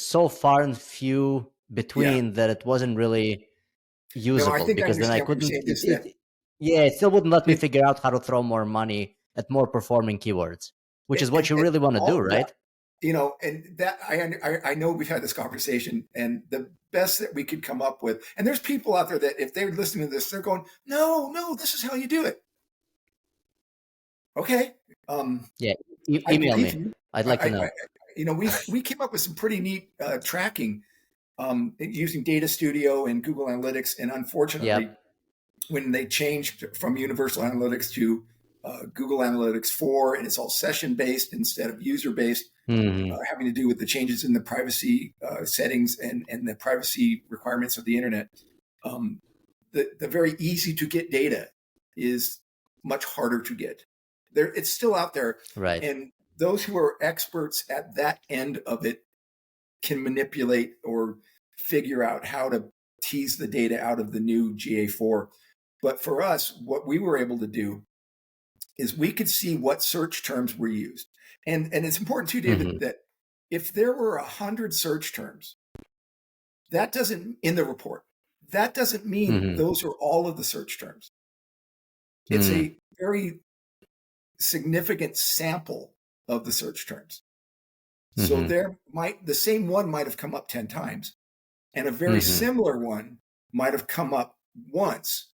Speaker 1: so far and few between that it wasn't really usable, because then I couldn't. It still wouldn't let me figure out how to throw more money at more performing keywords, which is what you really want to do, right?
Speaker 2: And that I know we've had this conversation, and the best that we could come up with, and there's people out there that if they're listening to this, they're going, no, this is how you do it. Okay.
Speaker 1: Email me. I'd like to know.
Speaker 2: We came up with some pretty neat tracking using Data Studio and Google Analytics, and unfortunately, when they changed from Universal Analytics to Google Analytics 4, and it's all session-based instead of user-based, having to do with the changes in the privacy settings and the privacy requirements of the internet. The very easy to get data is much harder to get. It's still out there.
Speaker 1: Right.
Speaker 2: And those who are experts at that end of it can manipulate or figure out how to tease the data out of the new GA4. But for us, what we were able to do is we could see what search terms were used. And it's important too, David, that if there were 100 search terms, that doesn't, in the report, that doesn't mean those are all of the search terms. It's a very significant sample of the search terms. So the same one might have come up 10 times, and a very similar one might have come up once,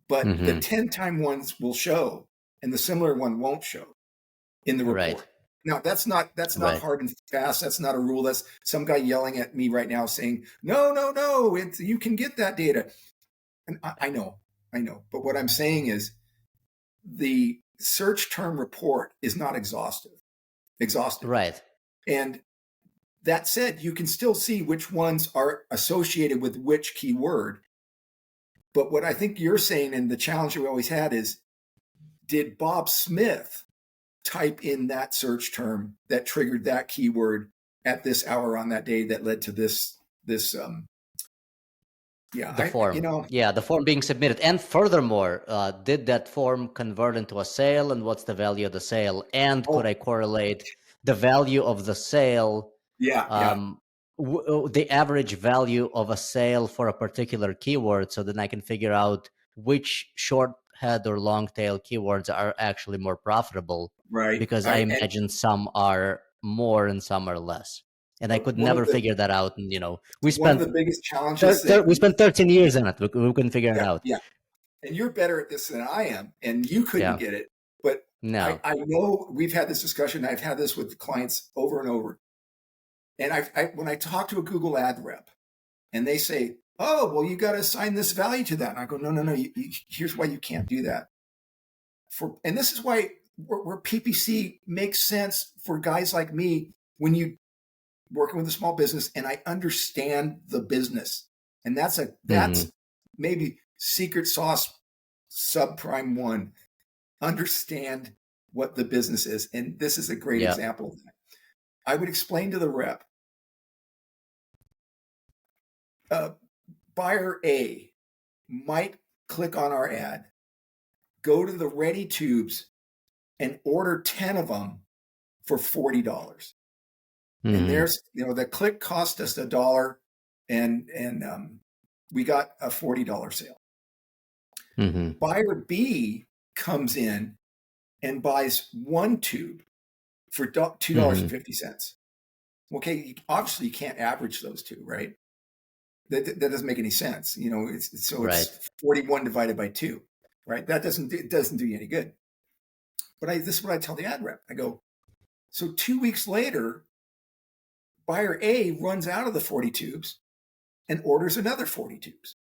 Speaker 2: but the 10-time ones will show and the similar one won't show in the report.
Speaker 1: Right.
Speaker 2: Now, that's not hard and fast. That's not a rule. That's some guy yelling at me right now saying, no, you can get that data. And I know. But what I'm saying is the search term report is not exhaustive.
Speaker 1: Right.
Speaker 2: And that said, you can still see which ones are associated with which keyword. But what I think you're saying, and the challenge we always had, is, did Bob Smith type in that search term that triggered that keyword at this hour on that day that led to this the form?
Speaker 1: The form being submitted. And furthermore, did that form convert into a sale, and what's the value of the sale? And could I correlate the value of the sale, the average value of a sale for a particular keyword, so then I can figure out which short head or long tail keywords are actually more profitable,
Speaker 2: right?
Speaker 1: Because I imagine some are more and some are less, and I could never figure that out. And we spent
Speaker 2: one of the biggest challenges.
Speaker 1: We spent 13 years in it. We couldn't figure it out.
Speaker 2: Yeah, and you're better at this than I am, and you couldn't get it. But
Speaker 1: no,
Speaker 2: I know we've had this discussion. I've had this with clients over and over, and when I talk to a Google ad rep, and they say, "Oh, well, you got to assign this value to that," and I go, "No. Here's why you can't do that." And this is why where PPC makes sense for guys like me when you working with a small business and I understand the business, and that's maybe secret sauce subprime one. Understand what the business is, and this is a great example of that. I would explain to the rep. Buyer A might click on our ad, go to the ready tubes, and order 10 of them for $40. And there's, the click cost us $1, and we got a $40 sale. Buyer B comes in and buys one tube for $2.50. Okay, obviously you can't average those two, right? That doesn't make any sense. It's 41 divided by 2, right? It doesn't do you any good. But this is what I tell the ad rep. I go, so 2 weeks later, buyer A runs out of the 40 tubes and orders another 40 tubes.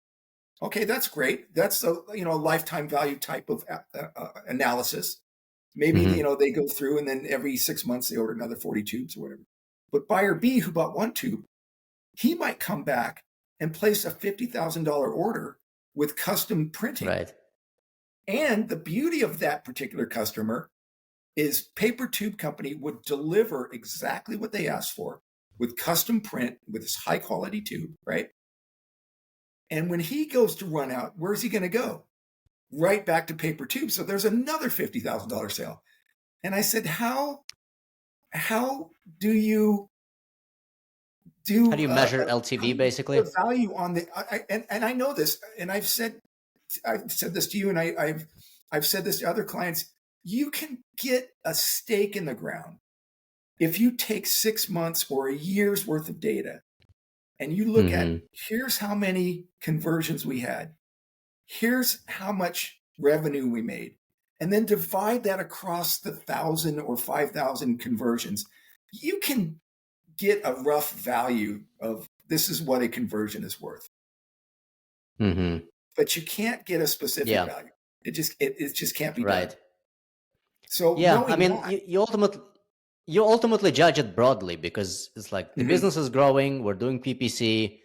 Speaker 2: Okay, that's great. That's a lifetime value type of analysis. Maybe they go through and then every 6 months they order another 40 tubes or whatever. But buyer B, who bought one tube, he might come back and place a $50,000 order with custom printing.
Speaker 1: Right.
Speaker 2: And the beauty of that particular customer is Paper Tube Company would deliver exactly what they asked for with custom print with this high quality tube, right? And when he goes to run out, where's he going to go? Right back to Paper Tube. So there's another $50,000 sale. And I said, how do you
Speaker 1: measure LTV basically?
Speaker 2: The value on and I know this, and I've said this to you, and I've said this to other clients. You can get a stake in the ground if you take 6 months or a year's worth of data and you look at, here's how many conversions we had, here's how much revenue we made, and then divide that across the 1,000 or 5,000 conversions. You can get a rough value of this is what a conversion is worth. but you can't get a specific
Speaker 1: Yeah.
Speaker 2: value. It just can't be done.
Speaker 1: Right.
Speaker 2: So
Speaker 1: Yeah. I
Speaker 2: knowing
Speaker 1: mean,
Speaker 2: that,
Speaker 1: you ultimately judge it broadly because it's like the
Speaker 2: mhm.
Speaker 1: business is growing. We're doing PPC.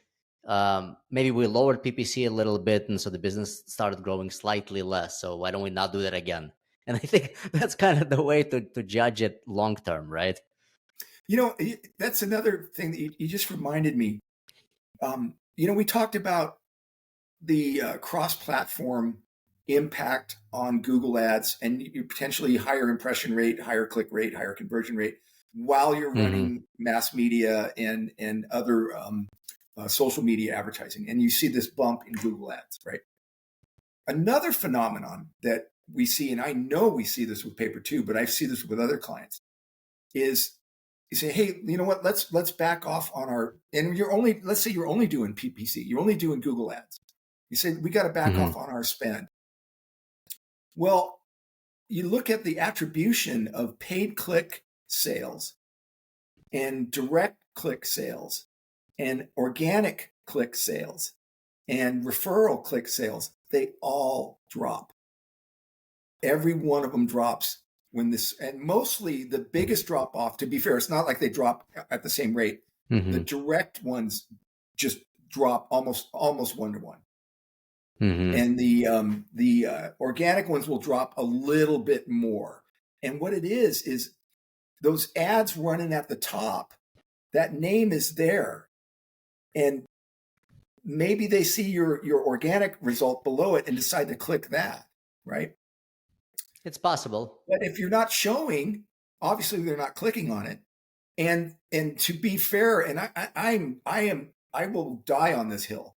Speaker 1: Maybe we lowered PPC a little bit, and so the business started growing slightly less. So why don't we not do that again? And I think that's kind of the way to judge it long term, right?
Speaker 2: That's another thing that you just reminded me. We talked about the cross-platform impact on Google Ads and you potentially higher impression rate, higher click rate, higher conversion rate while you're
Speaker 1: Mm-hmm.
Speaker 2: running mass media and other social media advertising. And you see this bump in Google Ads, right? Another phenomenon that we see, and I know we see this with paper too, but I see this with other clients, is you say, hey, you know what? Let's back off on our, and let's say you're only doing PPC, you're only doing Google Ads. You say we got to back
Speaker 1: Mm-hmm.
Speaker 2: off on our spend. Well, you look at the attribution of paid click sales and direct click sales and organic click sales and referral click sales, they all drop. Every one of them drops when this, and mostly the biggest drop off, to be fair, it's not like they drop at the same rate. The
Speaker 1: Mm-hmm.
Speaker 2: direct ones just drop almost 1-to-1.
Speaker 1: Mm-hmm.
Speaker 2: And the organic ones will drop a little bit more. And what it is those ads running at the top, that name is there, and maybe they see your organic result below it and decide to click that, right?
Speaker 1: It's possible.
Speaker 2: But if you're not showing, obviously they're not clicking on it. And to be fair, and I will die on this hill.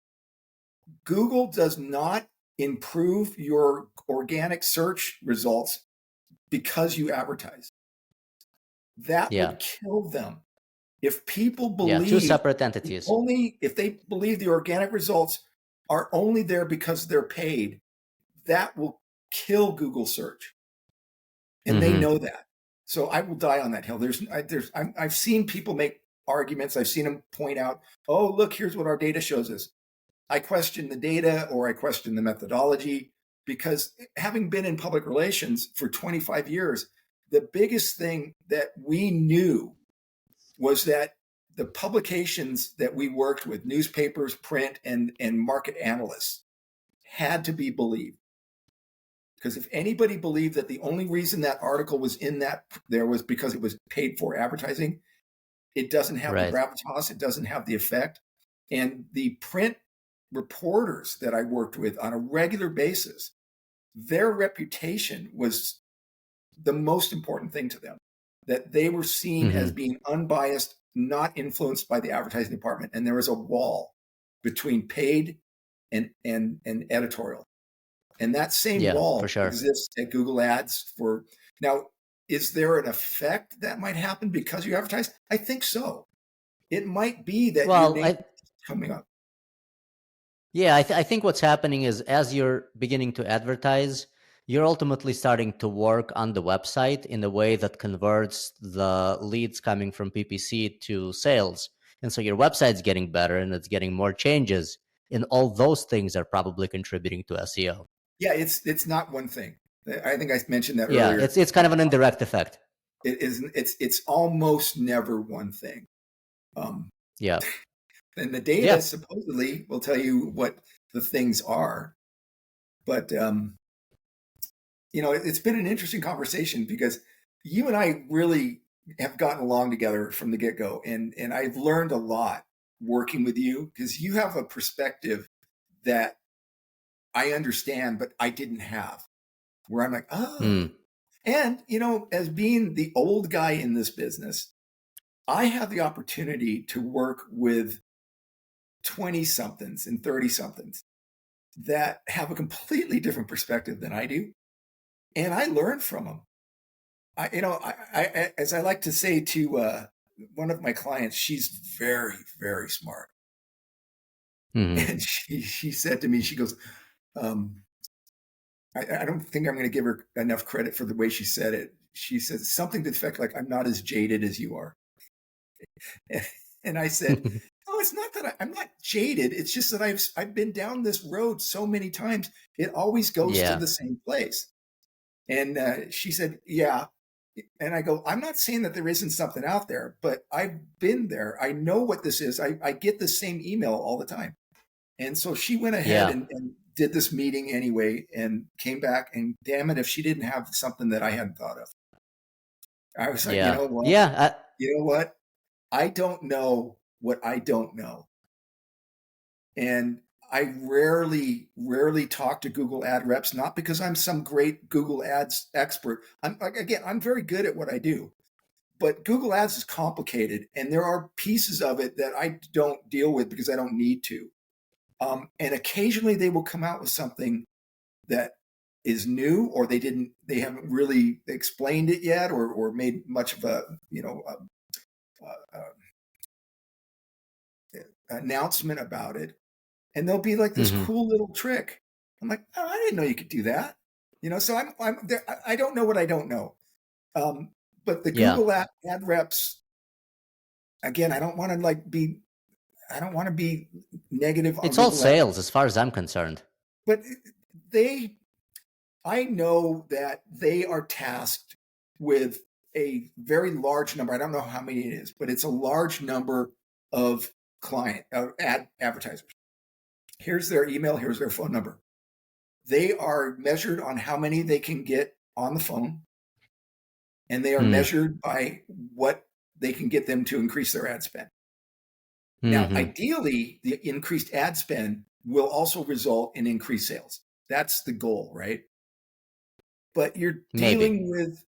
Speaker 2: Google does not improve your organic search results because you advertise. That
Speaker 1: Yeah.
Speaker 2: would kill them. If people
Speaker 1: Yeah. Two
Speaker 2: believe
Speaker 1: separate entities.
Speaker 2: if they believe the organic results are only there because they're paid, that will kill Google search. And they
Speaker 1: Mm-hmm.
Speaker 2: know that. So I will die on that hill. I've seen people make arguments. I've seen them point out, oh, look, here's what our data shows us. I question the data or I question the methodology because having been in public relations for 25 years, the biggest thing that we knew was that the publications that we worked with, newspapers, print, and market analysts, had to be believed. Because if anybody believed that the only reason that article was in that there was because it was paid for advertising, it doesn't have the
Speaker 1: Right.
Speaker 2: gravitas, it doesn't have the effect. And the print reporters that I worked with on a regular basis, their reputation was the most important thing to them, that they were seen as
Speaker 1: Mm-hmm.
Speaker 2: being unbiased, not influenced by the advertising department. And there was a wall between paid and editorial. And that same
Speaker 1: Yeah, for
Speaker 2: wall
Speaker 1: sure.
Speaker 2: exists at Google Ads for now. Is there an effect that might happen because you advertise? I think so. It might be that your
Speaker 1: Well,
Speaker 2: name is coming up.
Speaker 1: yeah, I think what's happening is as you're beginning to advertise, you're ultimately starting to work on the website in a way that converts the leads coming from PPC to sales. And so your website's getting better and it's getting more changes. And all those things are probably contributing to SEO.
Speaker 2: Yeah, it's not one thing. I think I mentioned that
Speaker 1: Yeah,
Speaker 2: earlier.
Speaker 1: it's kind of an indirect effect.
Speaker 2: It's almost never one thing. Um,
Speaker 1: Yeah.
Speaker 2: and the data
Speaker 1: Yeah.
Speaker 2: supposedly will tell you what the things are. But it's been an interesting conversation because you and I really have gotten along together from the get-go, and I've learned a lot working with you because you have a perspective that I understand, but I didn't have. Where I'm like, oh,
Speaker 1: Mm.
Speaker 2: and as being the old guy in this business, I have the opportunity to work with 20 somethings and 30 somethings that have a completely different perspective than I do. And I learn from them. As I like to say to one of my clients, she's very, very smart.
Speaker 1: Hmm.
Speaker 2: And she said to me, she goes, um, I don't think I'm going to give her enough credit for the way she said it. She said something to the effect like, I'm not as jaded as you are. And I said, oh, it's not that I'm not jaded. It's just that I've been down this road so many times. It always goes to
Speaker 1: Yeah.
Speaker 2: the same place. And she said, yeah. And I go, I'm not saying that there isn't something out there, but I've been there. I know what this is. I get the same email all the time. And so she went ahead
Speaker 1: Yeah.
Speaker 2: and did this meeting anyway and came back. And damn it, if she didn't have something that I hadn't thought of. I was like,
Speaker 1: Yeah.
Speaker 2: you know what? I don't know what I don't know. And I rarely talk to Google ad reps, not because I'm some great Google ads expert. I'm very good at what I do, but Google ads is complicated. And there are pieces of it that I don't deal with because I don't need to. And occasionally they will come out with something that is new, or they haven't really explained it yet, or made much of a, announcement about it. And there'll be like this cool little trick. I'm like, oh, I didn't know you could do that. So I'm there. I don't know what I don't know. But the Google ad reps, again, I don't want to be negative on
Speaker 1: It's all
Speaker 2: Google
Speaker 1: sales as far as I'm concerned.
Speaker 2: But I know that they are tasked with a very large number. I don't know how many it is, but it's a large number of advertisers. Here's their email. Here's their phone number. They are measured on how many they can get on the phone, and they are measured by what they can get them to increase their ad spend. Now, ideally, the increased ad spend will also result in increased sales. That's the goal, right? But you're dealing with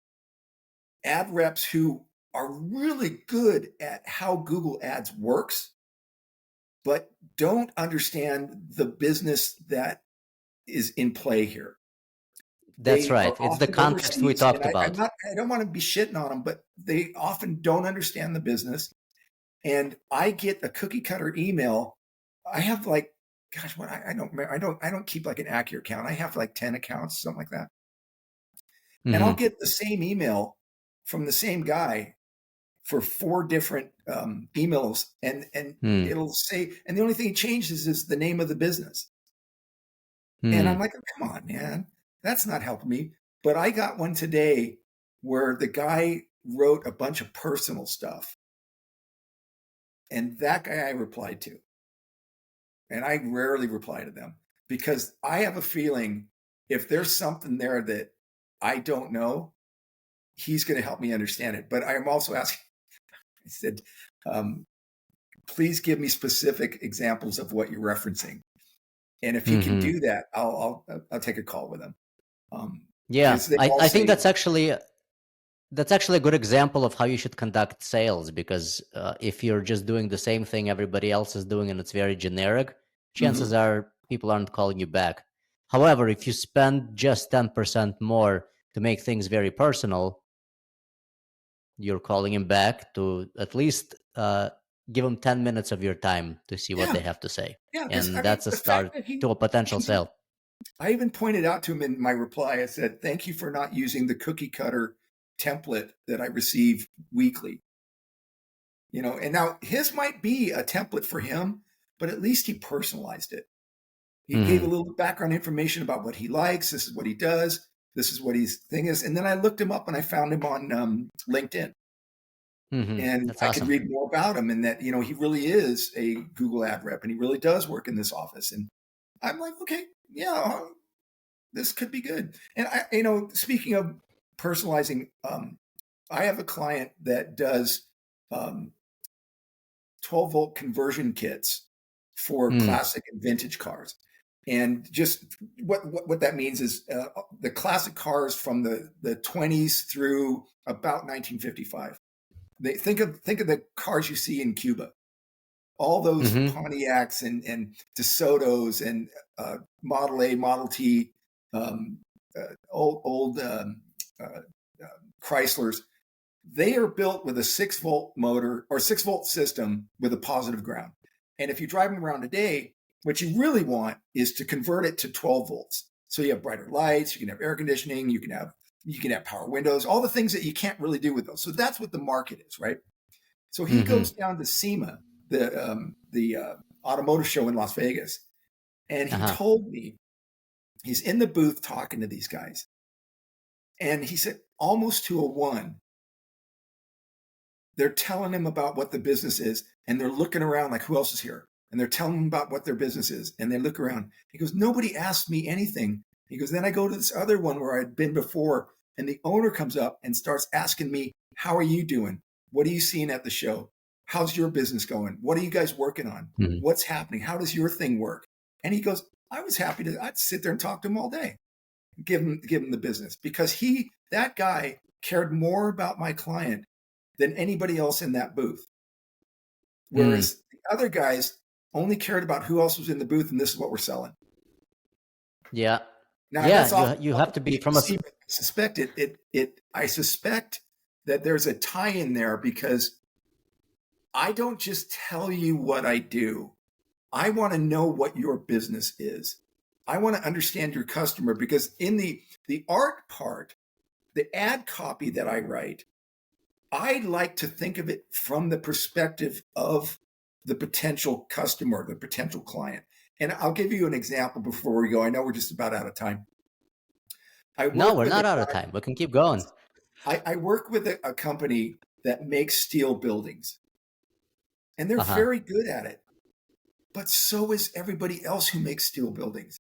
Speaker 2: ad reps who are really good at how Google Ads works, but don't understand the business that is in play here.
Speaker 1: That's right. It's the context we talked about.
Speaker 2: I don't want to be shitting on them, but they often don't understand the business. And I get a cookie cutter email. I have like, gosh, what I don't keep like an accurate count. I have like 10 accounts, something like that. And I'll get the same email from the same guy for 4 different emails, and it'll say, and the only thing it changes is the name of the business. And I'm like, oh, come on, man, that's not helping me. But I got one today where the guy wrote a bunch of personal stuff, and that guy I replied to. And I rarely reply to them because I have a feeling if there's something there that I don't know, he's going to help me understand it. But I am also asking, I said, please give me specific examples of what you're referencing. And if you can do that, I'll take a call with them.
Speaker 1: I think that's actually a good example of how you should conduct sales, because if you're just doing the same thing everybody else is doing and it's very generic, chances are people aren't calling you back. However, if you spend just 10% more to make things very personal, you're calling him back to at least give them 10 minutes of your time to see what they have to say.
Speaker 2: Yeah,
Speaker 1: and that's a start to a potential sale.
Speaker 2: I even pointed out to him in my reply, I said, thank you for not using the cookie cutter template that I receive weekly. And now his might be a template for him, but at least he personalized it. He gave a little background information about what he likes. This is what he does. This is what his thing is. And then I looked him up and I found him on LinkedIn. And
Speaker 1: That's
Speaker 2: I
Speaker 1: awesome.
Speaker 2: could read more about him, and that, he really is a Google ad rep and he really does work in this office. And I'm like, okay, yeah, this could be good. And speaking of personalizing, I have a client that does 12-volt conversion kits for classic and vintage cars. And just what that means is the classic cars from the 20s through about 1955. They think of the cars you see in Cuba, all those Pontiacs and DeSotos and Model A, Model T, old Chryslers. They are built with a 6-volt motor or 6-volt system with a positive ground. And if you drive them around today, what you really want is to convert it to 12 volts. So you have brighter lights, you can have air conditioning, you can have power windows, all the things that you can't really do with those. So that's what the market is, right? So he goes down to SEMA the automotive show in Las Vegas, and he
Speaker 1: Uh-huh.
Speaker 2: told me he's in the booth talking to these guys, and he said almost to a one, they're telling him about what the business is, and they're looking around like, who else is here? And they're telling him about what their business is, and they look around. He goes, nobody asked me anything. He goes, then I go to this other one where I'd been before, and the owner comes up and starts asking me, how are you doing? What are you seeing at the show? How's your business going? What are you guys working on?
Speaker 1: Mhm.
Speaker 2: What's happening? How does your thing work? And he goes, I'd sit there and talk to him all day, give him the business, because that guy cared more about my client than anybody else in that booth.
Speaker 1: Mm.
Speaker 2: Whereas the other guys only cared about who else was in the booth and this is what we're selling.
Speaker 1: Yeah.
Speaker 2: Now
Speaker 1: Yeah,
Speaker 2: that's often
Speaker 1: you have to be from a
Speaker 2: I suspect that there's a tie in there, because I don't just tell you what I do. I want to know what your business is. I want to understand your customer, because in the art part, the ad copy that I write, I like to think of it from the perspective of the potential customer, the potential client. And I'll give you an example before we go. I know we're just about out of time. I
Speaker 1: No,
Speaker 2: work
Speaker 1: we're
Speaker 2: with a
Speaker 1: not out of
Speaker 2: guy.
Speaker 1: time. We can keep going.
Speaker 2: I work with a company that makes steel buildings, and they're
Speaker 1: Uh-huh.
Speaker 2: very good at it. But so is everybody else who makes steel buildings.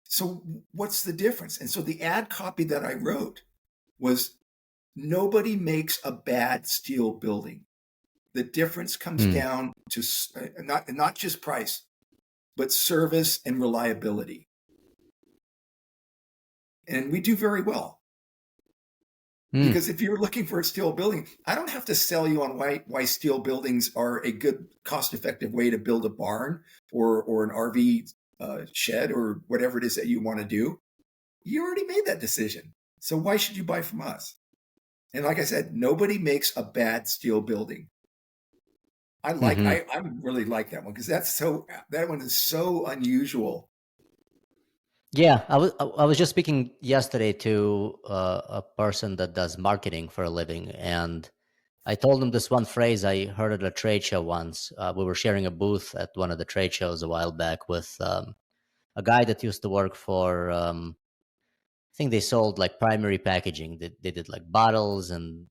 Speaker 2: So what's the difference? And so the ad copy that I wrote was, nobody makes a bad steel building. The difference comes
Speaker 1: Mm.
Speaker 2: down to not just price, but service and reliability. And we do very well.
Speaker 1: Mm.
Speaker 2: Because if you're looking for a steel building, I don't have to sell you on why steel buildings are a good, cost-effective way to build a barn or an RV shed or whatever it is that you want to do. You already made that decision. So why should you buy from us? And like I said, nobody makes a bad steel building.
Speaker 1: Mm-hmm.
Speaker 2: I really like that one, because that one is so unusual.
Speaker 1: Yeah, I was just speaking yesterday to a person that does marketing for a living, and I told him this one phrase I heard at a trade show once. We were sharing a booth at one of the trade shows a while back with a guy that used to work for. I think they sold like primary packaging. They did like bottles and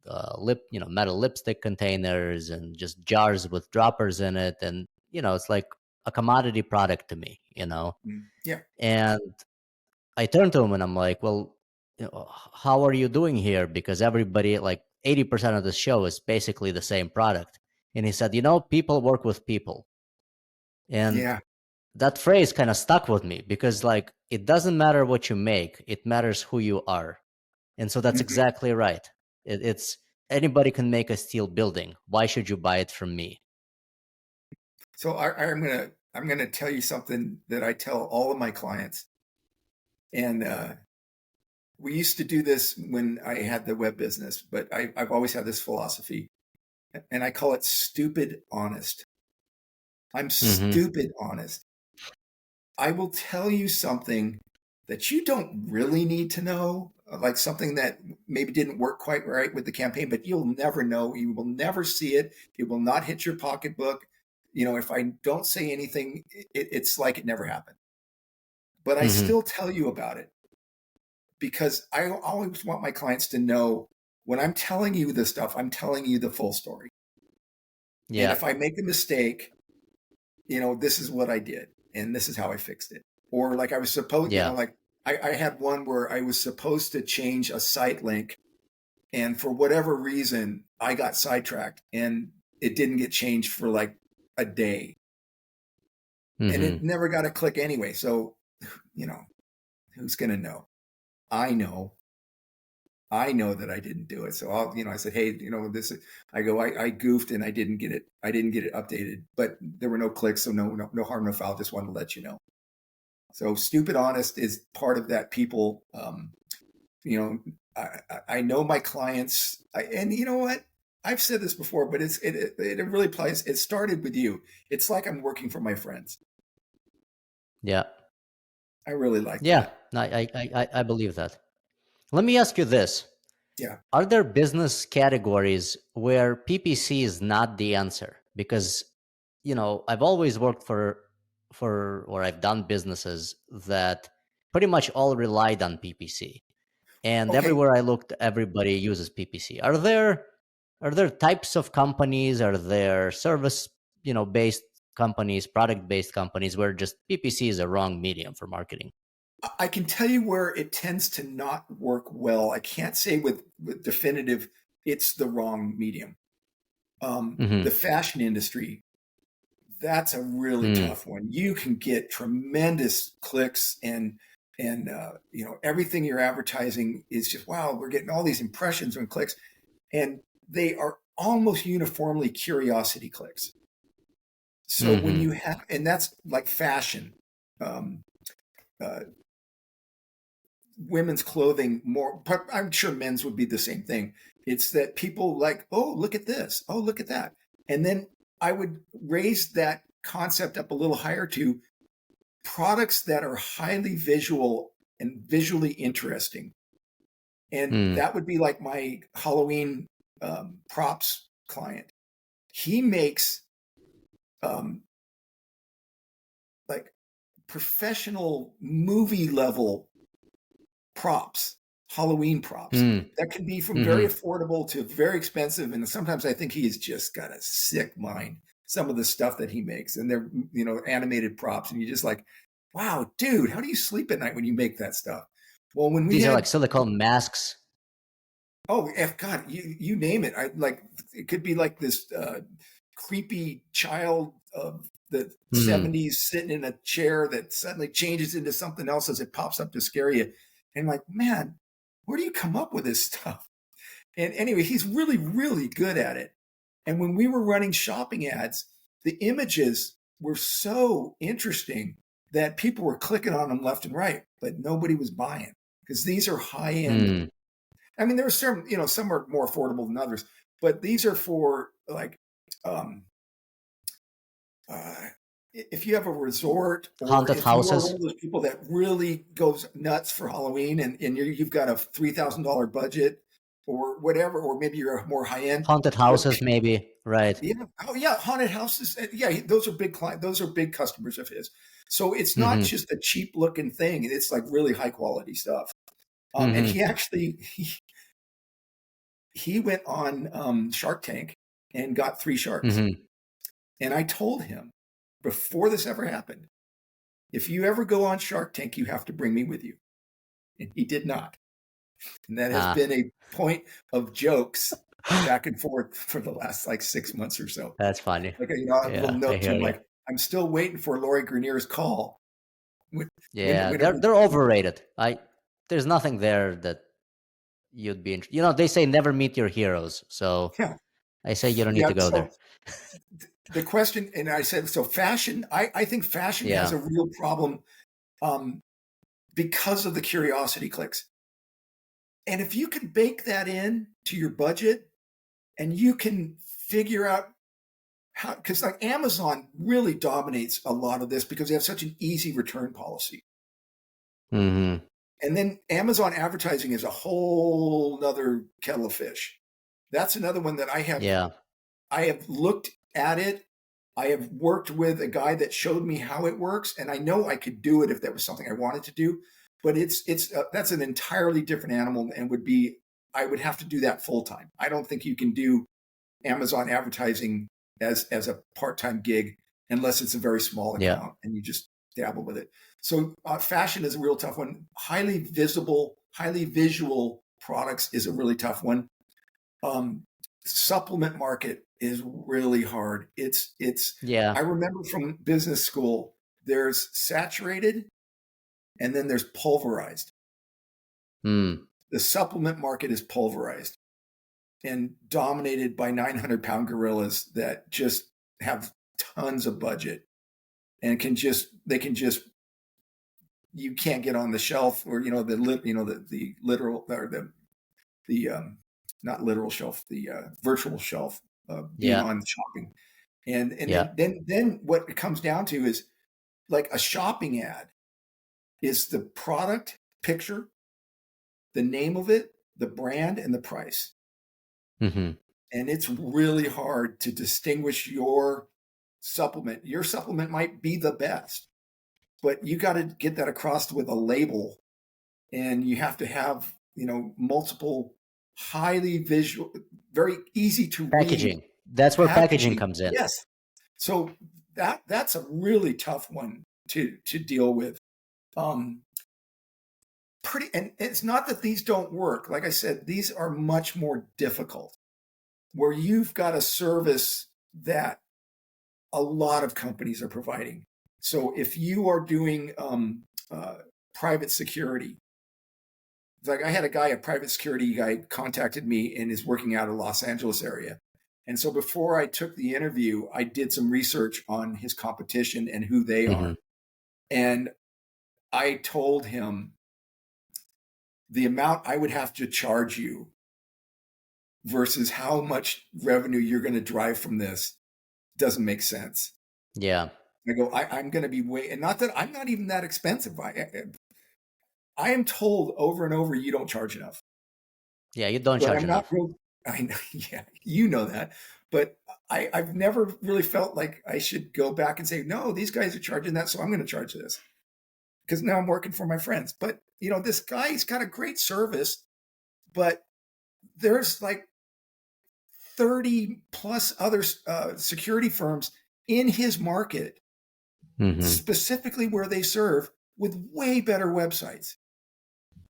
Speaker 1: metal lipstick containers and just jars with droppers in it, and it's like a commodity product to me.
Speaker 2: Yeah.
Speaker 1: And I turned to him and I'm like, well, how are you doing here? Because everybody, like 80% of the show is basically the same product. And he said, people work with people. And
Speaker 2: Yeah.
Speaker 1: that phrase kind of stuck with me because, like, it doesn't matter what you make, it matters who you are. And so that's
Speaker 2: Mhm.
Speaker 1: exactly right. It's anybody can make a steel building. Why should you buy it from me?
Speaker 2: So I'm gonna tell you something that I tell all of my clients, and we used to do this when I had the web business, but I've always had this philosophy, and I call it stupid honest. I'm
Speaker 1: Mm-hmm.
Speaker 2: stupid honest. I will tell you something that you don't really need to know, like something that maybe didn't work quite right with the campaign, but you'll never know. You will never see it. It will not hit your pocketbook. If I don't say anything, it's like it never happened. But I
Speaker 1: Mm-hmm.
Speaker 2: still tell you about it, because I always want my clients to know, when I'm telling you this stuff, I'm telling you the full story. And
Speaker 1: Yeah.
Speaker 2: if I make a mistake, this is what I did and this is how I fixed it. Or like I was supposed,
Speaker 1: Yeah.
Speaker 2: like I had one where I was supposed to change a site link, and for whatever reason, I got sidetracked and it didn't get changed for like a day, and
Speaker 1: Mm-hmm.
Speaker 2: it never got a click anyway. So, you know, who's going to know? I know. I know that I didn't do it. So I said, hey, I goofed and I didn't get it. I didn't get it updated, but there were no clicks. So no harm, no foul. Just wanted to let you know. So stupid honest is part of that. People, you know, I know my clients, and you know what? I've said this before, but it really applies. It started with you. It's like I'm working for my friends.
Speaker 1: Yeah.
Speaker 2: I really like
Speaker 1: Yeah.
Speaker 2: that.
Speaker 1: I believe that. Let me ask you this.
Speaker 2: Yeah.
Speaker 1: Are there business categories where PPC is not the answer? because I've always worked for or I've done businesses that pretty much all relied on PPC. And
Speaker 2: Okay,
Speaker 1: everywhere I looked, everybody uses PPC. Are there types of companies? Are there service, based companies, product based companies where just PPC is a wrong medium for marketing?
Speaker 2: I can tell you where it tends to not work well. I can't say with definitive it's the wrong medium. The
Speaker 1: Hmm.
Speaker 2: fashion industry, that's a really
Speaker 1: Mm.
Speaker 2: tough one. You can get tremendous clicks and everything you're advertising is just wow, we're getting all these impressions and clicks, and they are almost uniformly curiosity clicks. So when
Speaker 1: Hmm.
Speaker 2: you have, and that's like fashion, um, uh, women's clothing more, but I'm sure men's would be the same thing. It's that people like, oh, look at this. Oh, look at that. And then I would raise that concept up a little higher to products that are highly visual and visually interesting. And
Speaker 1: Mm.
Speaker 2: that would be like my Halloween props client. He makes um, like professional movie level props, Halloween props.
Speaker 1: Mm.
Speaker 2: That can be from very
Speaker 1: Hmm.
Speaker 2: affordable to very expensive. And sometimes I think he's just got a sick mind, some of the stuff that he makes. And they're, animated props. And you're just like, wow, dude, how do you sleep at night when you make that stuff? Well, when we
Speaker 1: These are like
Speaker 2: had,
Speaker 1: silicone masks.
Speaker 2: oh, F God, you name it. I like, it could be like this creepy child of the
Speaker 1: Mm.
Speaker 2: 70s sitting in a chair that suddenly changes into something else as it pops up to scare you. And I'm like, man, where do you come up with this stuff? And anyway, he's really, really good at it. And when we were running shopping ads, the images were so interesting that people were clicking on them left and right, but nobody was buying because these are high end.
Speaker 1: Mm.
Speaker 2: I mean, there are some are more affordable than others, but these are for like, um, uh, if you have a resort or
Speaker 1: Haunted
Speaker 2: if you are one
Speaker 1: houses.
Speaker 2: of those people that really goes nuts for Halloween and you've got a $3,000 budget or whatever, or maybe you're a more high end,
Speaker 1: Haunted
Speaker 2: but
Speaker 1: houses, maybe. Right.
Speaker 2: yeah, oh yeah, haunted houses, yeah, those are big client, those are big customers of his. So it's not
Speaker 1: Hmm.
Speaker 2: just a cheap looking thing; it's like really high quality stuff. And
Speaker 1: Hmm.
Speaker 2: he actually he went on Shark Tank and got three sharks.
Speaker 1: Hmm.
Speaker 2: And I told him before this ever happened, if you ever go on Shark Tank, you have to bring me with you. And he did not. And that has
Speaker 1: Ah,
Speaker 2: been a point of jokes back and forth for the last like 6 months or so.
Speaker 1: that's funny.
Speaker 2: Like, a little
Speaker 1: Yeah, I
Speaker 2: note to
Speaker 1: hear
Speaker 2: him,
Speaker 1: you.
Speaker 2: like, I'm still waiting for Lori Grenier's call. When,
Speaker 1: Yeah, they're
Speaker 2: whenever,
Speaker 1: they're overrated. There's nothing there that you'd be they say never meet your heroes. So
Speaker 2: yeah,
Speaker 1: I say you don't need
Speaker 2: yeah.
Speaker 1: to go
Speaker 2: So
Speaker 1: there.
Speaker 2: the question, and I said, so fashion, I think fashion has
Speaker 1: Yeah.
Speaker 2: a real problem um, because of the curiosity clicks. And if you can bake that in to your budget and you can figure out how, because like Amazon really dominates a lot of this because they have such an easy return policy.
Speaker 1: Hmm.
Speaker 2: And then Amazon advertising is a whole nother kettle of fish. That's another one that
Speaker 1: Yeah.
Speaker 2: I have looked at it. I have worked with a guy that showed me how it works, and I know I could do it if that was something I wanted to do. But it's that's an entirely different animal, and I would have to do that full time. I don't think you can do Amazon advertising as a part time gig unless it's a very small
Speaker 1: Yeah.
Speaker 2: account and you just dabble with it. So fashion is a real tough one. Highly visible, highly visual products is a really tough one. Um, Supplement market is really hard. It's.
Speaker 1: Yeah.
Speaker 2: I remember from business school. There's saturated, and then there's pulverized.
Speaker 1: Mm.
Speaker 2: The supplement market is pulverized and dominated by 900-pound gorillas that just have tons of budget and they can just you can't get on the shelf or the literal or the not literal shelf, the virtual shelf, being
Speaker 1: Yeah.
Speaker 2: on shopping. And
Speaker 1: Yeah.
Speaker 2: then what it comes down to is like a shopping ad is the product picture, the name of it, the brand, and the price.
Speaker 1: Hmm.
Speaker 2: And it's really hard to distinguish your supplement. Your supplement might be the best, but you got to get that across with a label, and you have to have, multiple highly visual, very easy to read
Speaker 1: Packaging. That's where packaging
Speaker 2: packaging.
Speaker 1: comes in.
Speaker 2: Yes. So that's a really tough one to deal with. Um, and it's not that these don't work. Like I said, these are much more difficult, where you've got a service that a lot of companies are providing. So if you are doing private security, like I had a private security guy contacted me and is working out of Los Angeles area. And so before I took the interview, I did some research on his competition and who they
Speaker 1: Mm-hmm.
Speaker 2: are. And I told him the amount I would have to charge you versus how much revenue you're going to drive from this doesn't make sense.
Speaker 1: Yeah.
Speaker 2: I go, I'm going to be and not that I'm not even that expensive. I am told over and over, you don't charge enough.
Speaker 1: Yeah, you don't
Speaker 2: But
Speaker 1: charge
Speaker 2: I'm not
Speaker 1: enough.
Speaker 2: real. I know, yeah, you know that. But I've never really felt like I should go back and say, no, these guys are charging that, so I'm going to charge this. Because now I'm working for my friends. But, this guy's got a great service, but there's like 30 plus other security firms in his market, specifically where they serve, with way better websites.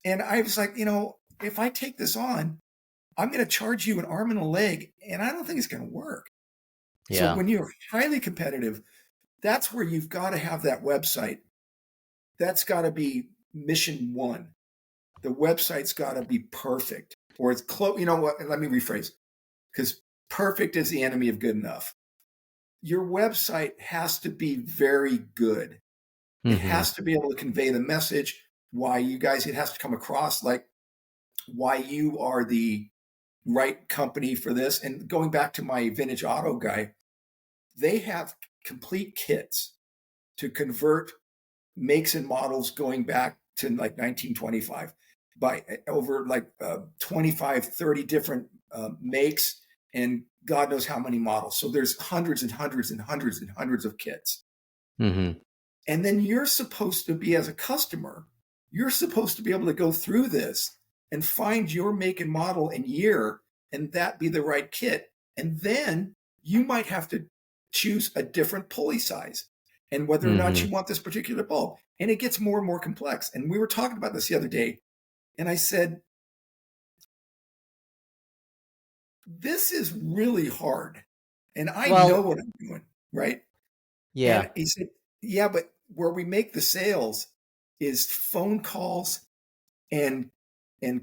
Speaker 2: And I was like, if I take this on, I'm going to charge you an arm and a leg, and I don't think it's going to work.
Speaker 1: Yeah.
Speaker 2: So when you're highly competitive, that's where you've got to have that website. That's got to be mission one. The website's got to be perfect, or it's close. You know what? Let me rephrase, because perfect is the enemy of good enough. Your website has to be very good. It has to be able to convey the message, why you guys, it has to come across like why you are the right company for this. And going back to my vintage auto guy, they have complete kits to convert makes and models going back to like 1925 by over like 25, 30 different makes and God knows how many models. So there's hundreds and hundreds and hundreds and hundreds of kits. And then you're supposed to be, as a customer, you're supposed to be able to go through this and find your make and model and year, and that be the right kit. And then you might have to choose a different pulley size and whether or not you want this particular bulb. And it gets more and more complex. And we were talking about this the other day. And I said, this is really hard. And I know what I'm doing, right?
Speaker 1: Yeah.
Speaker 2: And he said, yeah, but where we make the sales is phone calls and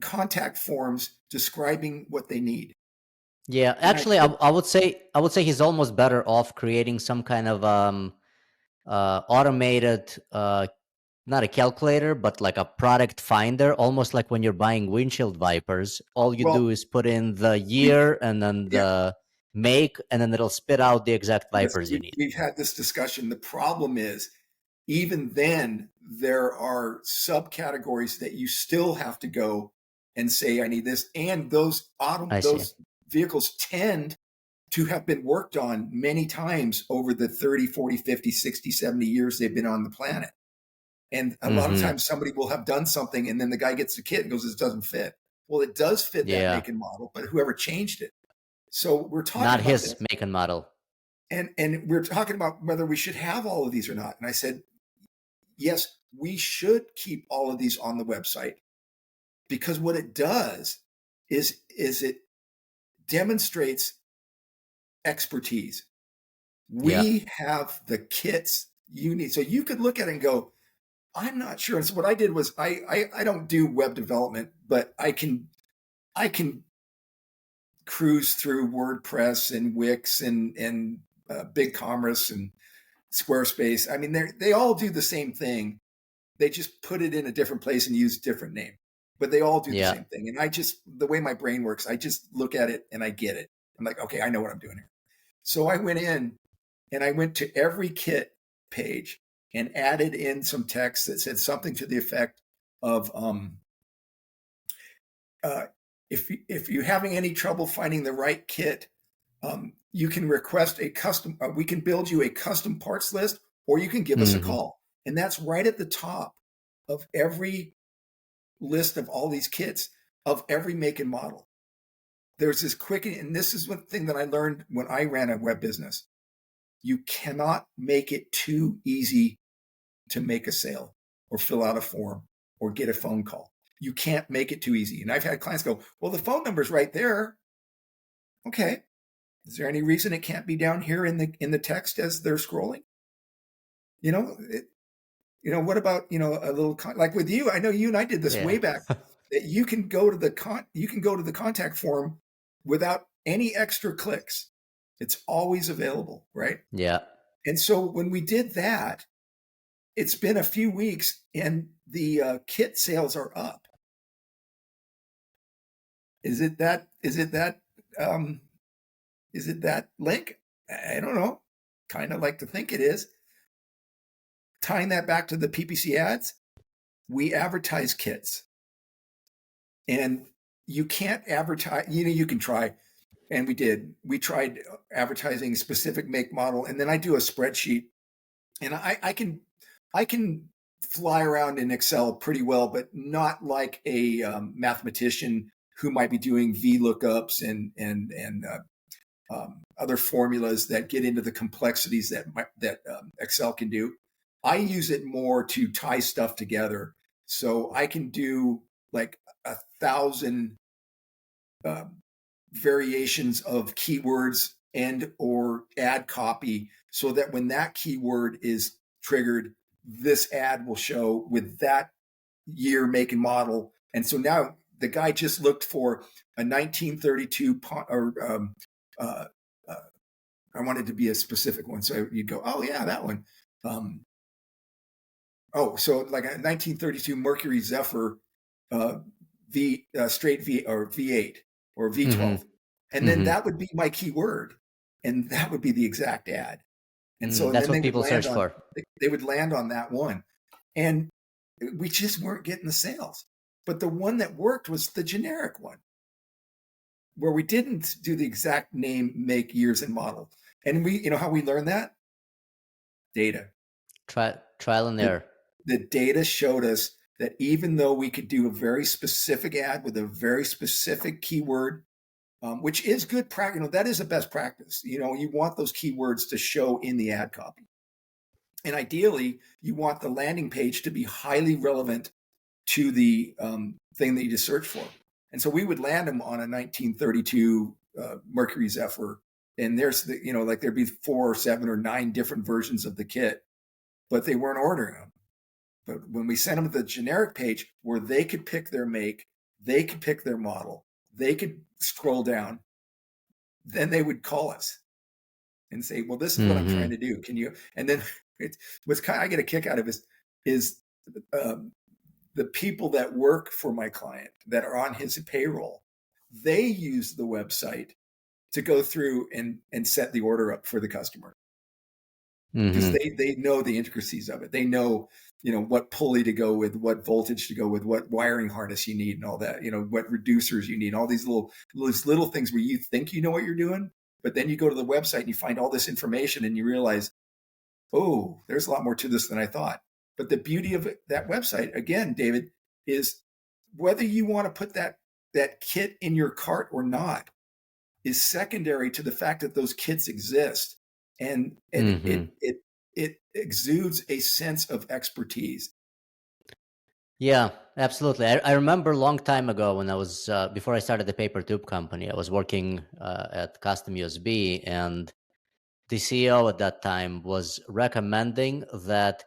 Speaker 2: contact forms describing what they need.
Speaker 1: Yeah, actually, I would say he's almost better off creating some kind of automated, not a calculator, but like a product finder, almost like when you're buying windshield wipers. All you do is put in the year and then the make, and then it'll spit out the exact wipers you need.
Speaker 2: We've had this discussion. The problem is, even then, there are subcategories that you still have to go and say, I need this. And those vehicles tend to have been worked on many times over the 30, 40, 50, 60, 70 years they've been on the planet. And a lot of times somebody will have done something and then the guy gets the kit and goes, this doesn't fit. Well, it does fit that make and model, but whoever changed it. So we're talking
Speaker 1: not
Speaker 2: about
Speaker 1: his
Speaker 2: this.
Speaker 1: make and model.
Speaker 2: And we're talking about whether we should have all of these or not. And I said, yes, we should keep all of these on the website, because what it does is it demonstrates expertise. We have the kits you need. So you could look at it and go, I'm not sure. And so what I did was I don't do web development, but I can cruise through WordPress and Wix and BigCommerce and Squarespace. I mean, they all do the same thing. They just put it in a different place and use a different name, but they all do the same thing. And the way my brain works, I just look at it and I get it. I'm like, okay, I know what I'm doing here. So I went in and I went to every kit page and added in some text that said something to the effect of, if you're having any trouble finding the right kit, you can request a custom. We can build you a custom parts list, or you can give us a call, and that's right at the top of every list of all these kits of every make and model. There's this quick, and this is one thing that I learned when I ran a web business. You cannot make it too easy to make a sale or fill out a form or get a phone call. You can't make it too easy. And I've had clients go, well, the phone number's right there. Okay. Is there any reason it can't be down here in the text as they're scrolling? What about, a little, like with you, I know you and I did this way back, that you can go to the contact form without any extra clicks. It's always available, right?
Speaker 1: Yeah.
Speaker 2: And so when we did that, it's been a few weeks and the kit sales are up. Is it that link? I don't know. Kind of like to think it is. Tying that back to the PPC ads, we advertise kits. And you can't advertise, you can try, and we did. We tried advertising specific make model, and then I do a spreadsheet, and I can fly around in Excel pretty well, but not like a mathematician who might be doing VLOOKUPs and other formulas that get into the complexities that Excel can do. I use it more to tie stuff together, so I can do like 1,000 variations of keywords and or ad copy, so that when that keyword is triggered, this ad will show with that year, make, and model. And so now the guy just looked for a 1932 I wanted to be a specific one, so you'd go, oh yeah, that one. So like a 1932 Mercury Zephyr straight V or V8 or V12, and then that would be my keyword, and that would be the exact ad. And so
Speaker 1: that's what people search for.
Speaker 2: They would land on that one, and we just weren't getting the sales. But the one that worked was the generic one, where we didn't do the exact name, make, years, and model. And we, how we learned that? Data.
Speaker 1: Trial and error.
Speaker 2: The data showed us that even though we could do a very specific ad with a very specific keyword, which is good practice, that is a best practice. You want those keywords to show in the ad copy. And ideally, you want the landing page to be highly relevant to the thing that you just search for. And so we would land them on a 1932 Mercury Zephyr. And there's like there'd be 4 or 7 or 9 different versions of the kit, but they weren't ordering them. But when we sent them to the generic page where they could pick their make, they could pick their model, they could scroll down, then they would call us and say, well, this is what I'm trying to do. Can you? And then I get a kick out of is the people that work for my client that are on his payroll, they use the website to go through and set the order up for the customer. Because they know the intricacies of it. They know, what pulley to go with, what voltage to go with, what wiring harness you need and all that, what reducers you need, all these little things where you think you know what you're doing, but then you go to the website and you find all this information and you realize, oh, there's a lot more to this than I thought. But the beauty of that website, again, David, is whether you want to put that kit in your cart or not is secondary to the fact that those kits exist. And it exudes a sense of expertise.
Speaker 1: Yeah, absolutely. I remember a long time ago when I was, before I started the paper tube company, I was working at Custom USB, and the CEO at that time was recommending that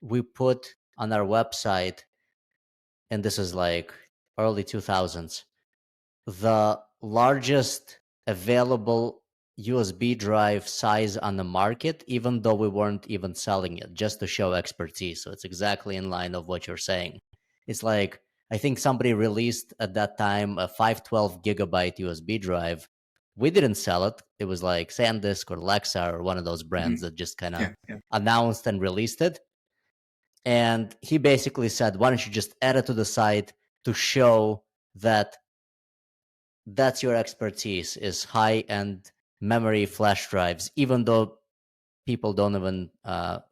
Speaker 1: we put on our website, and this is like early 2000s, the largest available USB drive size on the market, even though we weren't even selling it, just to show expertise. So it's exactly in line of what you're saying. It's like, I think somebody released at that time a 512 gigabyte USB drive. We didn't sell it. It was like SanDisk or Lexa or one of those brands that just kind of announced and released it. And he basically said, why don't you just add it to the site to show that that's your expertise, is high-end memory flash drives, even though people don't even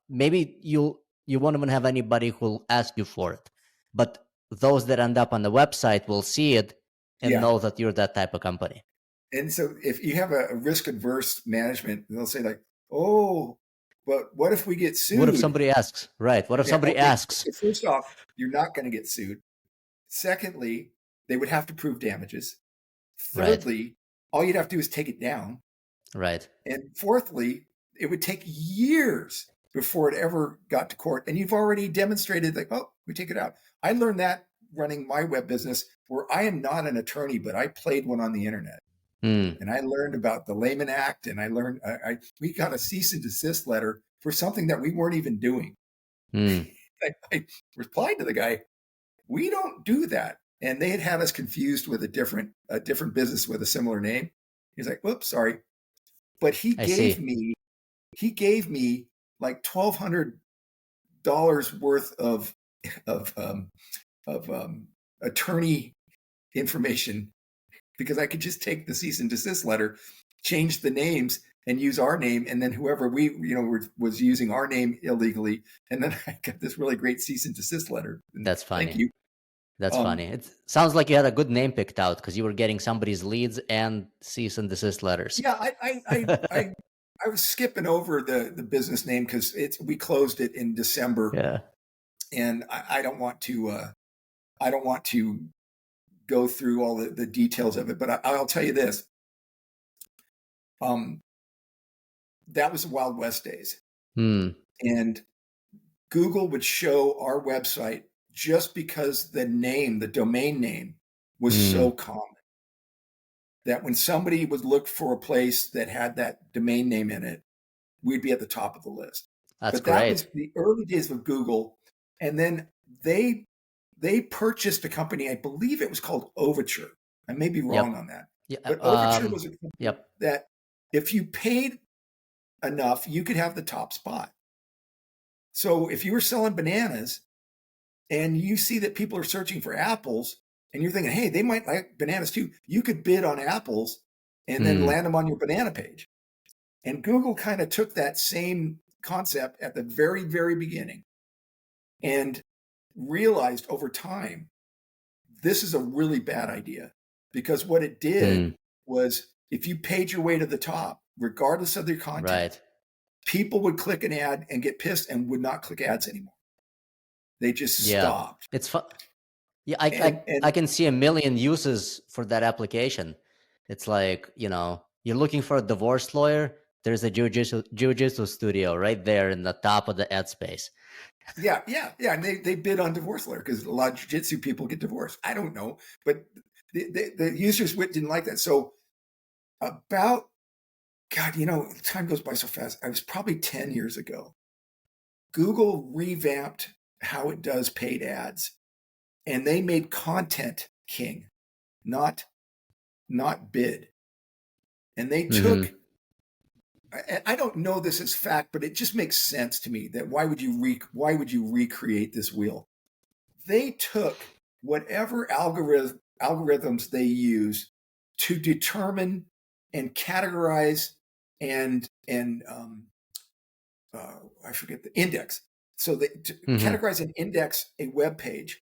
Speaker 1: maybe you won't even have anybody who'll ask you for it, but those that end up on the website will see it and
Speaker 2: Yeah.
Speaker 1: know that you're that type of company.
Speaker 2: And so if you have a risk adverse management, they'll say like, oh, but what if we get
Speaker 1: What if
Speaker 2: sued?
Speaker 1: somebody asks? Right, what if
Speaker 2: Yeah.
Speaker 1: somebody
Speaker 2: Okay.
Speaker 1: asks?
Speaker 2: First off, you're not going to get sued. Secondly, they would have to prove damages.
Speaker 1: Right,
Speaker 2: Thirdly, all you'd have to do is take it down.
Speaker 1: right.
Speaker 2: And fourthly, it would take years before it ever got to court. And you've already demonstrated like, oh, we take it out. I learned that running my web business, where I am not an attorney, but I played one on the internet.
Speaker 1: Hmm.
Speaker 2: And I learned about the Layman Act, and I learned we got a cease and desist letter for something that we weren't even doing.
Speaker 1: Hmm.
Speaker 2: I replied to the guy, "We don't do that," and they had us confused with a different business with a similar name. He's like, "Whoops, sorry," but
Speaker 1: I see.
Speaker 2: he gave me like $1,200 worth of um, of attorney information, because I could just take the cease and desist letter, change the names, and use our name, and then whoever was using our name illegally, and then I got this really great cease and desist letter. And
Speaker 1: That's
Speaker 2: thank
Speaker 1: funny.
Speaker 2: you.
Speaker 1: That's
Speaker 2: Um,
Speaker 1: funny. It sounds like you had a good name picked out because you were getting somebody's leads and cease and desist letters.
Speaker 2: yeah, I was skipping over the business name because we closed it in December,
Speaker 1: Yeah.
Speaker 2: and I don't want to go through all the details of it, but I'll tell you this. Um, that was the Wild West days.
Speaker 1: Hmm.
Speaker 2: And Google would show our website just because the domain name was
Speaker 1: Hmm.
Speaker 2: so common that when somebody would look for a place that had that domain name in it, we'd be at the top of the list.
Speaker 1: That's
Speaker 2: But that was
Speaker 1: great.
Speaker 2: the early days of Google. And then they purchased a company, I believe it was called Overture. I may be wrong
Speaker 1: Yep.
Speaker 2: on that.
Speaker 1: Yeah.
Speaker 2: But Overture was a company
Speaker 1: Yep.
Speaker 2: that if you paid enough, you could have the top spot. So if you were selling bananas and you see that people are searching for apples and you're thinking, hey, they might like bananas too, you could bid on apples and then
Speaker 1: Hmm.
Speaker 2: land them on your banana page. And Google kind of took that same concept at the very, very beginning and realized over time, this is a really bad idea, because what it did
Speaker 1: Hmm.
Speaker 2: was if you paid your way to the top, regardless of their content,
Speaker 1: Right.
Speaker 2: people would click an ad and get pissed and would not click ads anymore. They just
Speaker 1: Yeah.
Speaker 2: stopped.
Speaker 1: It's fun. Yeah. I, I,
Speaker 2: And
Speaker 1: I can see a million uses for that application. It's like, you're looking for a divorce lawyer. There's a jujitsu studio right there in the top of the ad space.
Speaker 2: yeah, yeah, yeah. And they bid on divorce lawyer because a lot of jiu-jitsu people get divorced. I don't know, but the users didn't like that. So about, God, time goes by so fast. I was probably 10 years ago. Google revamped how it does paid ads, and they made content king, not bid. And they
Speaker 1: Mm-hmm.
Speaker 2: took, I don't know this as fact, but it just makes sense to me that why would you recreate this wheel? They took whatever algorithms they use to determine and categorize and I forget the index. So they
Speaker 1: Mm-hmm.
Speaker 2: categorize and index a web page.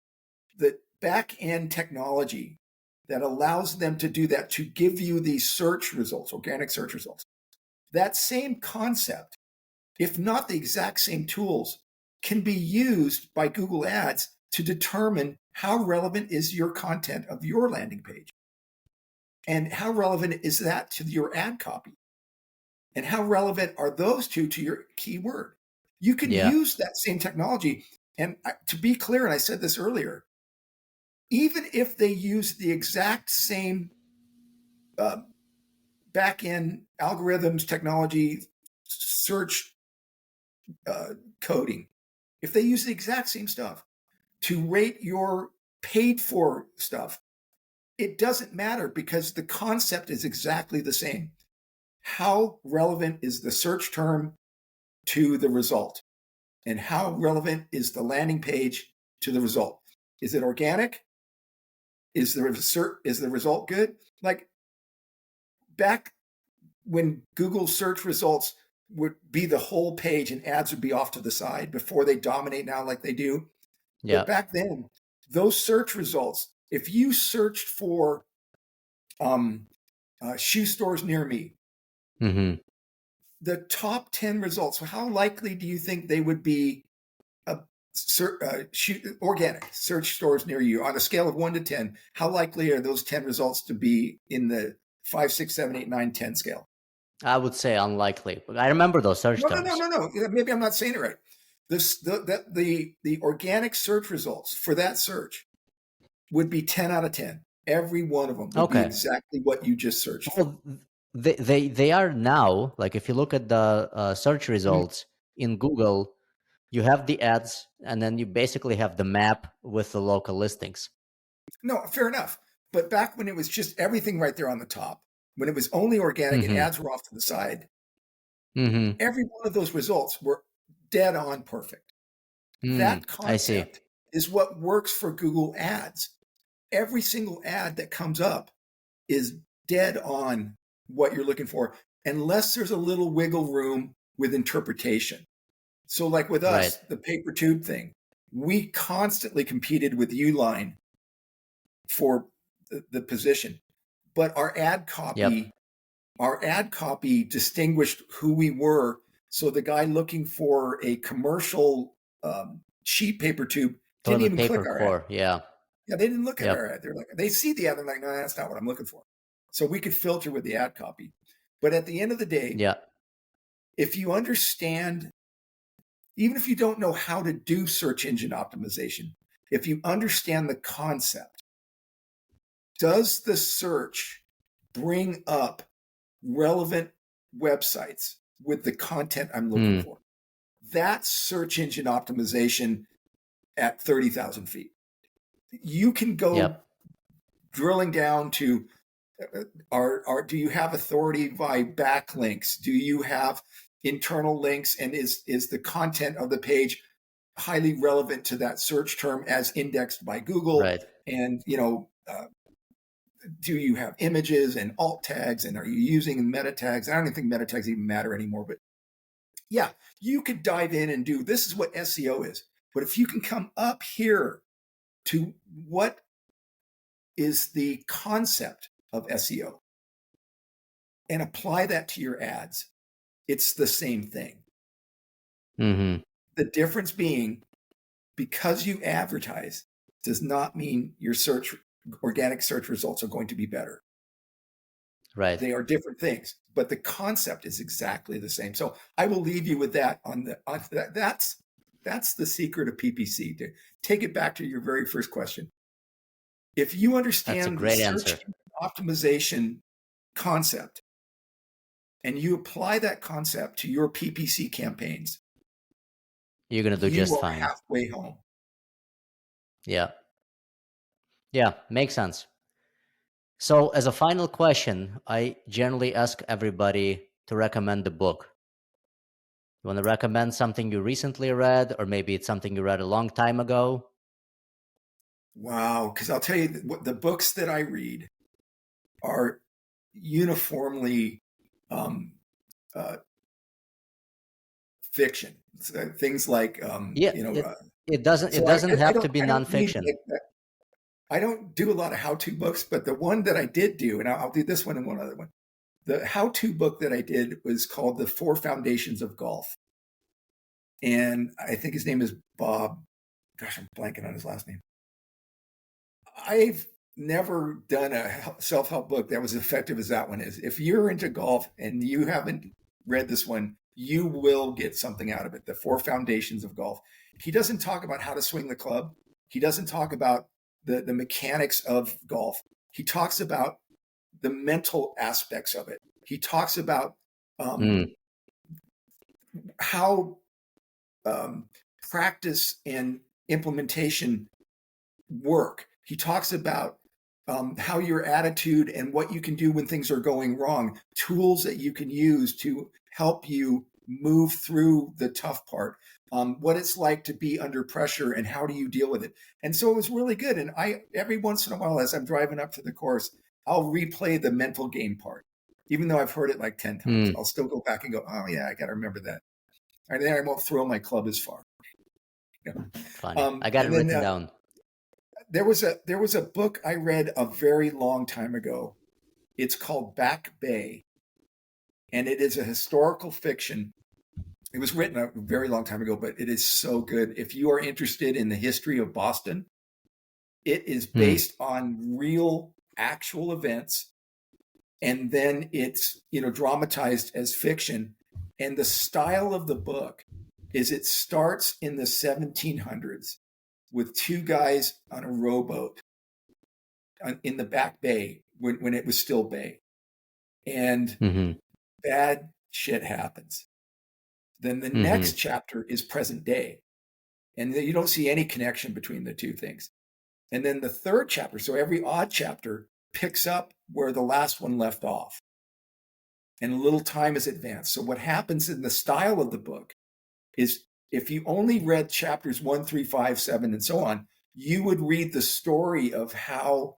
Speaker 2: The back end technology that allows them to do that, to give you these search results, organic search results. That same concept, if not the exact same tools, can be used by Google Ads to determine how relevant is your content of your landing page, and how relevant is that to your ad copy, and how relevant are those two to your keyword. You can
Speaker 1: Yeah.
Speaker 2: use that same technology. And to be clear, and I said this earlier, even if they use the exact same uh, back end algorithms, technology, search coding, if they use the exact same stuff to rate your paid for stuff, it doesn't matter because the concept is exactly the same. How relevant is the search term to the result? And how relevant is the landing page to the result? Is it organic? Is the result good? Like back when Google search results would be the whole page and ads would be off to the side before they dominate now like they do.
Speaker 1: Yeah.
Speaker 2: But back then, those search results, if you searched for shoe stores near me,
Speaker 1: Mm-hmm.
Speaker 2: the top 10 results, how likely do you think they would be organic search stores near you on a scale of 1 to 10? How likely are those 10 results to be in the 5, 6, 7, 8, 9, 10 scale?
Speaker 1: I would say unlikely. I remember those search terms.
Speaker 2: No. Maybe I'm not saying it right. The organic search results for that search would be 10 out of 10. Every one of them would be exactly what you just searched for.
Speaker 1: Well, they are now. Like if you look at the search results in Google, you have the ads, and then you basically have the map with the local listings.
Speaker 2: No, fair enough. But back when it was just everything right there on the top, when it was only organic and ads were off to the side, every one of those results were dead on perfect. That concept is what works for Google Ads. Every single ad that comes up is dead on what you're looking for, unless there's a little wiggle room with interpretation. So like with us, the paper tube thing, we constantly competed with Uline for the position, but our ad copy distinguished who we were. So the guy looking for a commercial cheap paper tube didn't even click our ad.
Speaker 1: Yeah,
Speaker 2: they didn't look at our ad. They're like, they see the ad, they're like, no, that's not what I'm looking for. So we could filter with the ad copy. But at the end of the day, if you understand, even if you don't know how to do search engine optimization, if you understand the concept, does the search bring up relevant websites with the content I'm looking for? That's search engine optimization at 30,000 feet. You can go drilling down to do you have authority by backlinks? Do you have internal links? And is the content of the page highly relevant to that search term as indexed by Google? And, do you have images and alt tags, and are you using meta tags? I don't even think meta tags even matter anymore, but yeah, you could dive in and do, this is what SEO is. But if you can come up here to what is the concept of SEO and apply that to your ads, it's the same thing. The difference being, because you advertise does not mean your organic search results are going to be better. They are different things, but the concept is exactly the same. So I will leave you with that that's the secret of PPC. To take it back to your very first question. If you understand the search optimization concept and you apply that concept to your PPC campaigns,
Speaker 1: you're going to do just fine.
Speaker 2: Halfway home.
Speaker 1: Yeah, makes sense. So as a final question, I generally ask everybody to recommend a book. You want to recommend something you recently read, or maybe it's something you read a long time ago?
Speaker 2: Wow, because I'll tell you, the books that I read are uniformly fiction. Things like
Speaker 1: it doesn't have to be nonfiction.
Speaker 2: I don't do a lot of how-to books, but the one that I did do, and I'll do this one and one other one. The how-to book that I did was called The 4 Foundations of Golf. And I think his name is Bob. Gosh, I'm blanking on his last name. I've never done a self-help book that was as effective as that one is. If you're into golf and you haven't read this one, you will get something out of it. The 4 Foundations of Golf. He doesn't talk about how to swing the club. He doesn't talk about the mechanics of golf. He talks about the mental aspects of it. He talks about how practice and implementation work. He talks about how your attitude and what you can do when things are going wrong, tools that you can use to help you move through the tough part, what it's like to be under pressure, and how do you deal with it. And so it was really good. And I, every once in a while, as I'm driving up to the course, I'll replay the mental game part, even though I've heard it like 10 times. I'll still go back and go, oh yeah, I got to remember that. And then I won't throw my club as far.
Speaker 1: Funny. I got it written down.
Speaker 2: There was a book I read a very long time ago. It's called Back Bay, and it is a historical fiction. It was written a very long time ago, but it is so good. If you are interested in the history of Boston, it is based on real, actual events, and then it's, dramatized as fiction. And the style of the book is it starts in the 1700s with two guys on a rowboat in the Back Bay when it was still Bay, and bad shit happens. Then the next chapter is present day, and you don't see any connection between the two things. And then the third chapter, so every odd chapter picks up where the last one left off, and a little time is advanced. So what happens in the style of the book is, if you only read chapters 1, 3, 5, 7, and so on, you would read the story of how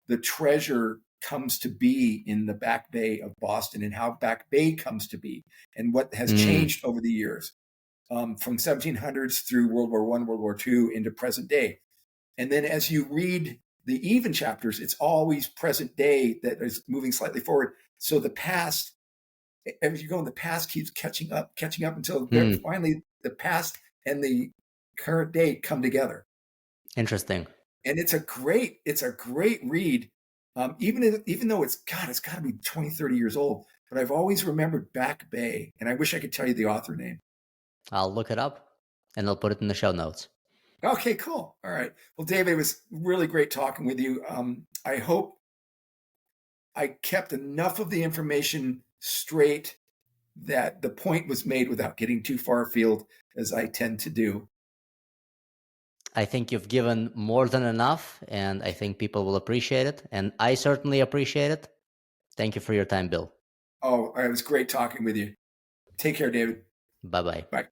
Speaker 2: the treasure comes to be in the Back Bay of Boston, and how Back Bay comes to be, and what has changed over the years, from 1700s through World War I, World War II, into present day. And then as you read the even chapters, it's always present day that is moving slightly forward. So the past, as you go, the past keeps catching up until finally the past and the current day come together.
Speaker 1: Interesting.
Speaker 2: And it's a great read. Even though it's got to be 20, 30 years old, but I've always remembered Back Bay, and I wish I could tell you the author name.
Speaker 1: I'll look it up and I'll put it in the show notes.
Speaker 2: Okay, cool. All right. Well, David, it was really great talking with you. I hope I kept enough of the information straight that the point was made without getting too far afield, as I tend to do.
Speaker 1: I think you've given more than enough, and I think people will appreciate it. And I certainly appreciate it. Thank you for your time, Bill.
Speaker 2: Oh, it was great talking with you. Take care, David.
Speaker 1: Bye-bye.
Speaker 2: Bye.